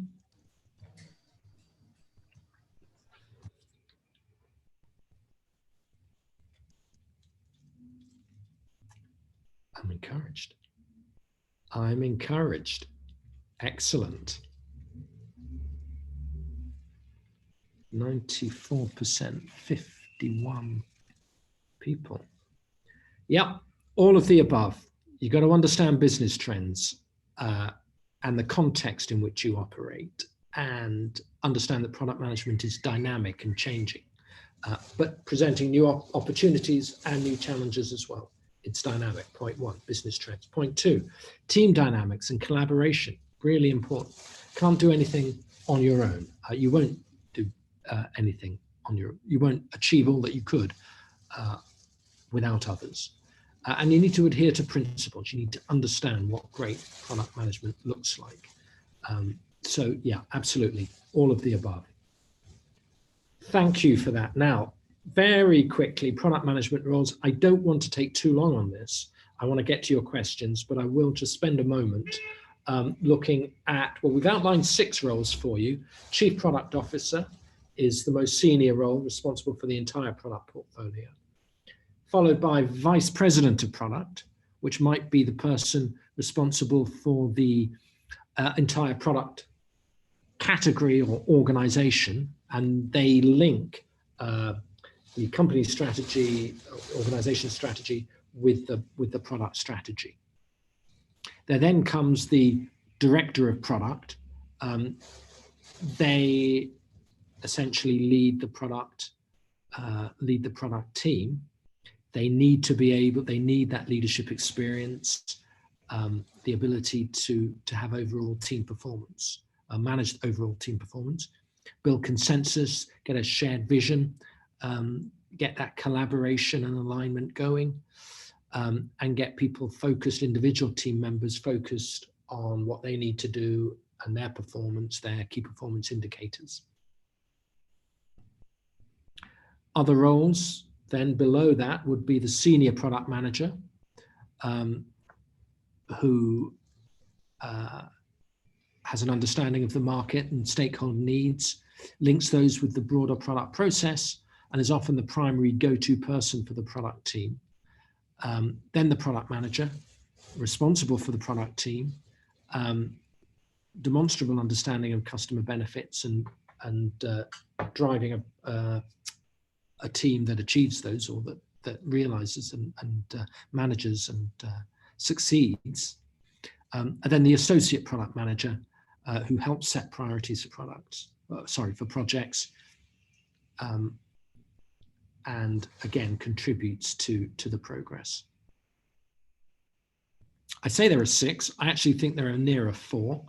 I'm encouraged. I'm encouraged. Excellent. 94%, 51 people. Yep, all of the above. You've got to understand business trends and the context in which you operate, and understand that product management is dynamic and changing, but presenting new opportunities and new challenges as well. It's dynamic. Point 1, business trends. Point 2, team dynamics and collaboration. Really important. Can't do anything on your own. You won't do anything on your own. You won't achieve all that you could without others. And you need to adhere to principles. You need to understand what great product management looks like. So yeah, absolutely. All of the above. Thank you for that. Now, very quickly, product management roles. I don't want to take too long on this. I want to get to your questions, but I will just spend a moment looking at, well, we've outlined 6 roles for you. Chief Product Officer is the most senior role, responsible for the entire product portfolio, followed by Vice President of Product, which might be the person responsible for the entire product category or organization, and they link the company strategy, organization strategy with the product strategy. There then comes the Director of Product. They essentially lead the product team. They need to be able, they need that leadership experience, the ability to have overall team performance, manage overall team performance, build consensus, get a shared vision, get that collaboration and alignment going, and get people focused, individual team members focused on what they need to do and their performance, their key performance indicators. Other roles then below that would be the Senior Product Manager, who has an understanding of the market and stakeholder needs, links those with the broader product process, and is often the primary go-to person for the product team. Then the Product Manager, responsible for the product team, demonstrable understanding of customer benefits and driving a team that achieves those, or that realizes and manages and succeeds. And then the Associate Product Manager, who helps set priorities for projects, and again contributes to the progress. I say there are 6. I actually think there are nearer 4.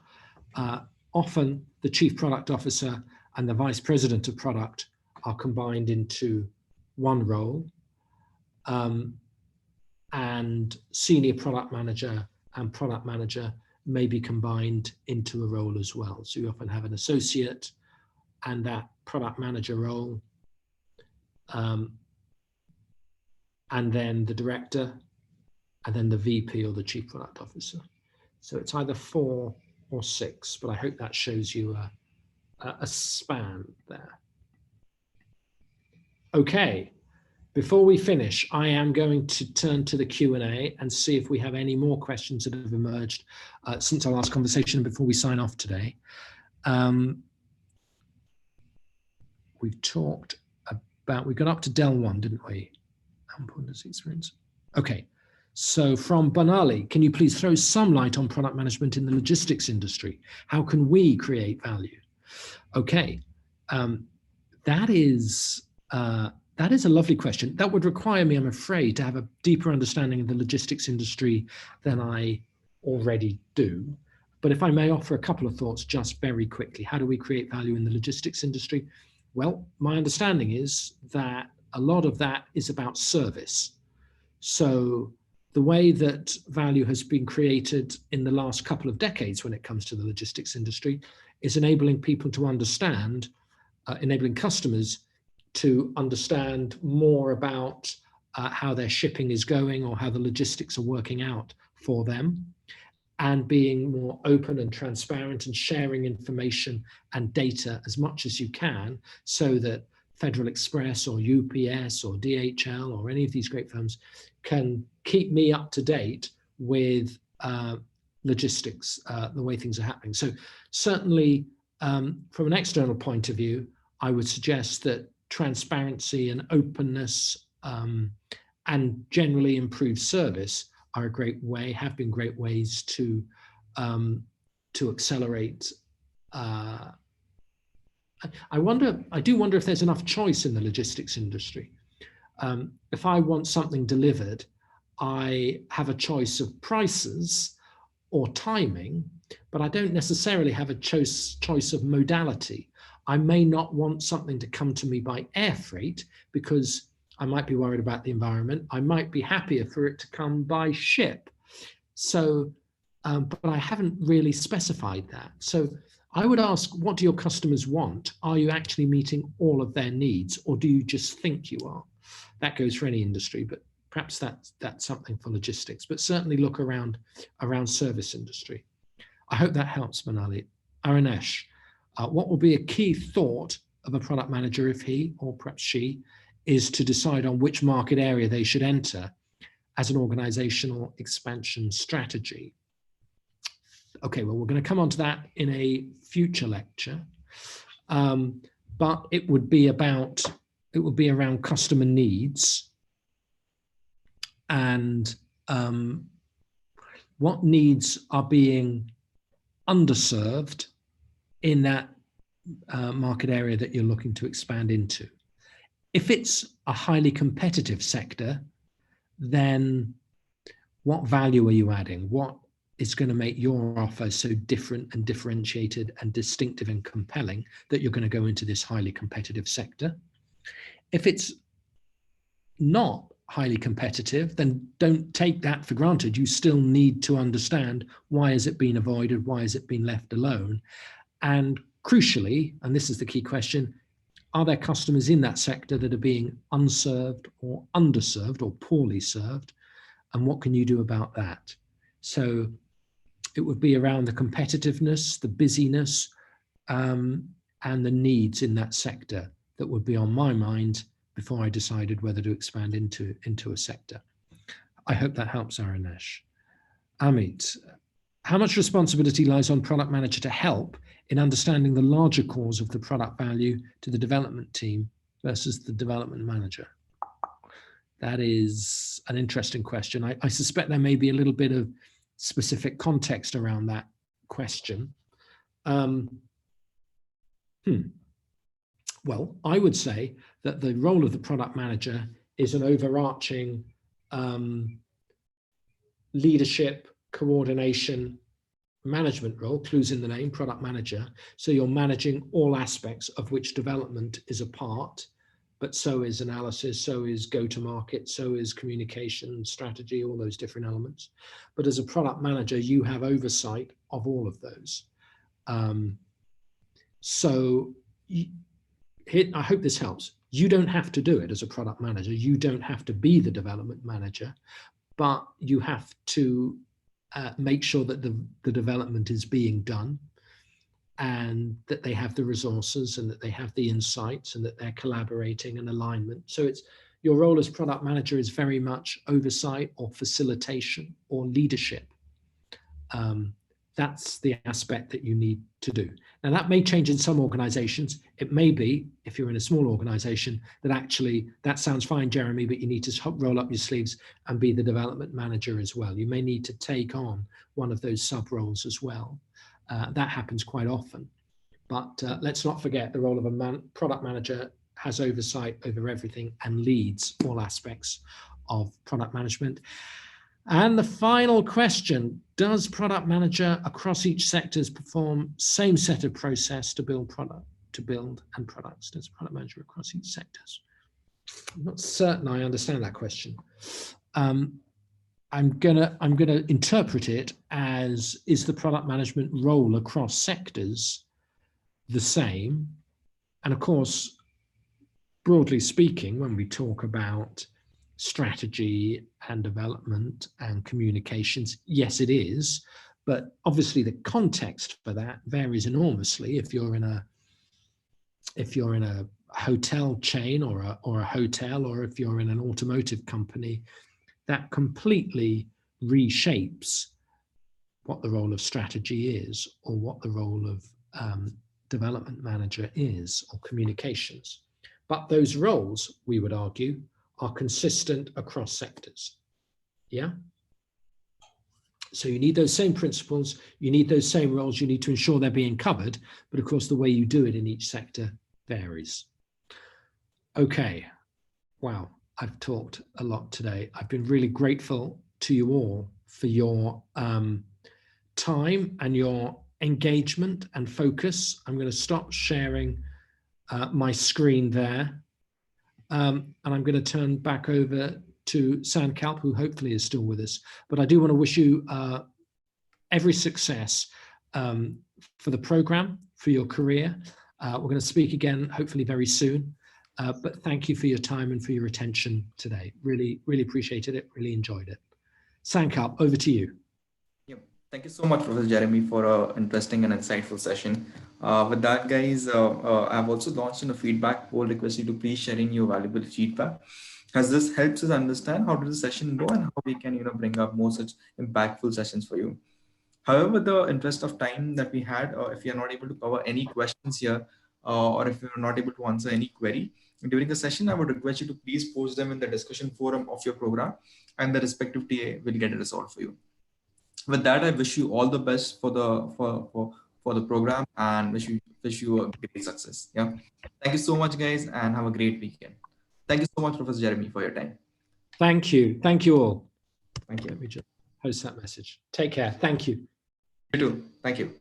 Often the Chief Product Officer and the Vice President of Product are combined into one role, and Senior Product Manager and Product Manager may be combined into a role as well. So you often have an associate and that Product Manager role, and then the Director, and then the VP or the Chief Product Officer. So it's either 4 or 6, but I hope that shows you a span there. Okay, before we finish, I am going to turn to the Q&A and see if we have any more questions that have emerged since our last conversation before we sign off today. We've talked about, we got up to Del 1, didn't we? Experience. Okay. So from Banali, can you please throw some light on product management in the logistics industry? How can we create value? Okay, that is a lovely question. That would require me, I'm afraid, to have a deeper understanding of the logistics industry than I already do. But if I may offer a couple of thoughts just very quickly. How do we create value in the logistics industry? Well, my understanding is that a lot of that is about service. So the way that value has been created in the last couple of decades when it comes to the logistics industry is enabling people to understand, enabling customers to understand more about how their shipping is going or how the logistics are working out for them, and being more open and transparent and sharing information and data as much as you can, so that Federal Express or UPS or DHL or any of these great firms can keep me up to date with logistics, the way things are happening. So certainly from an external point of view, I would suggest that transparency and openness and generally improved service are a great way, have been great ways to accelerate. I do wonder if there's enough choice in the logistics industry. If I want something delivered, I have a choice of prices or timing, but I don't necessarily have a choice of modality. I may not want something to come to me by air freight because I might be worried about the environment. I might be happier for it to come by ship. So, but I haven't really specified that. So I would ask, what do your customers want? Are you actually meeting all of their needs, or do you just think you are? That goes for any industry, but perhaps that's something for logistics, but certainly look around service industry. I hope that helps, Manali. Aranesh, what will be a key thought of a product manager if he, or perhaps she, is to decide on which market area they should enter as an organizational expansion strategy? Okay, well, we're going to come on to that in a future lecture, but it would be around customer needs and what needs are being underserved in that market area that you're looking to expand into. If it's a highly competitive sector, then what value are you adding? What is going to make your offer so different and differentiated and distinctive and compelling that you're going to go into this highly competitive sector? If it's not highly competitive, then don't take that for granted. You still need to understand, why has it been avoided? Why has it been left alone? And crucially, and this is the key question, are there customers in that sector that are being unserved or underserved or poorly served? And what can you do about that? So it would be around the competitiveness, the busyness, and the needs in that sector that would be on my mind before I decided whether to expand into a sector. I hope that helps, Aranesh. Amit, how much responsibility lies on product manager to help in understanding the larger cause of the product value to the development team versus the development manager? That is an interesting question. I suspect there may be a little bit of specific context around that question. Well, I would say that the role of the product manager is an overarching leadership, coordination, management role, clues in the name, product manager. So you're managing all aspects of which development is a part, but so is analysis, so is go-to-market, so is communication, strategy, all those different elements. But as a product manager, you have oversight of all of those. I hope this helps. You don't have to do it as a product manager. You don't have to be the development manager, but you have to make sure that the development is being done, and that they have the resources, and that they have the insights, and that they're collaborating and alignment. So it's your role as product manager is very much oversight or facilitation or leadership. That's the aspect that you need to do. Now that may change in some organizations. It may be, if you're in a small organization, that actually that sounds fine, Jeremy, but you need to roll up your sleeves and be the development manager as well. You may need to take on one of those sub roles as well. That happens quite often. But let's not forget the role of a product manager has oversight over everything and leads all aspects of product management. And the final question, does product manager across each sectors perform same set of process to build and products? Does product manager across each sectors? I'm not certain I understand that question. I'm gonna interpret it as, is the product management role across sectors the same? And of course, broadly speaking, when we talk about strategy and development and communications, yes, it is. But obviously the context for that varies enormously. If you're in a hotel chain or a hotel, or if you're in an automotive company, that completely reshapes what the role of strategy is, or what the role of development manager is, or communications. But those roles, we would argue, are consistent across sectors. Yeah. So you need those same principles, you need those same roles, you need to ensure they're being covered, but of course the way you do it in each sector varies. Okay, wow, I've talked a lot today. I've been really grateful to you all for your time and your engagement and focus. I'm going to stop sharing my screen there. And I'm going to turn back over to Sankalp, who hopefully is still with us. But I do want to wish you every success for the program, for your career. We're going to speak again, hopefully very soon. But thank you for your time and for your attention today. Really, really appreciated it. Really enjoyed it. Sankalp, over to you. Yep. Thank you so much, Professor Jeremy, for an interesting and insightful session. With that, guys, I've also launched a feedback poll requesting you to please share in your valuable feedback, as this helps us understand how does the session go and how we can bring up more such impactful sessions for you. However, the interest of time that we had, if you are not able to cover any questions here, or if you are not able to answer any query during the session, I would request you to please post them in the discussion forum of your program, and the respective TA will get it resolved for you. With that, I wish you all the best for the program, and wish you a great success. Yeah. Thank you so much, guys, and have a great weekend. Thank you so much, Professor Jeremy, for your time. Thank you. Thank you all. Thank you. Let me just post that message. Take care. Thank you. You too. Thank you.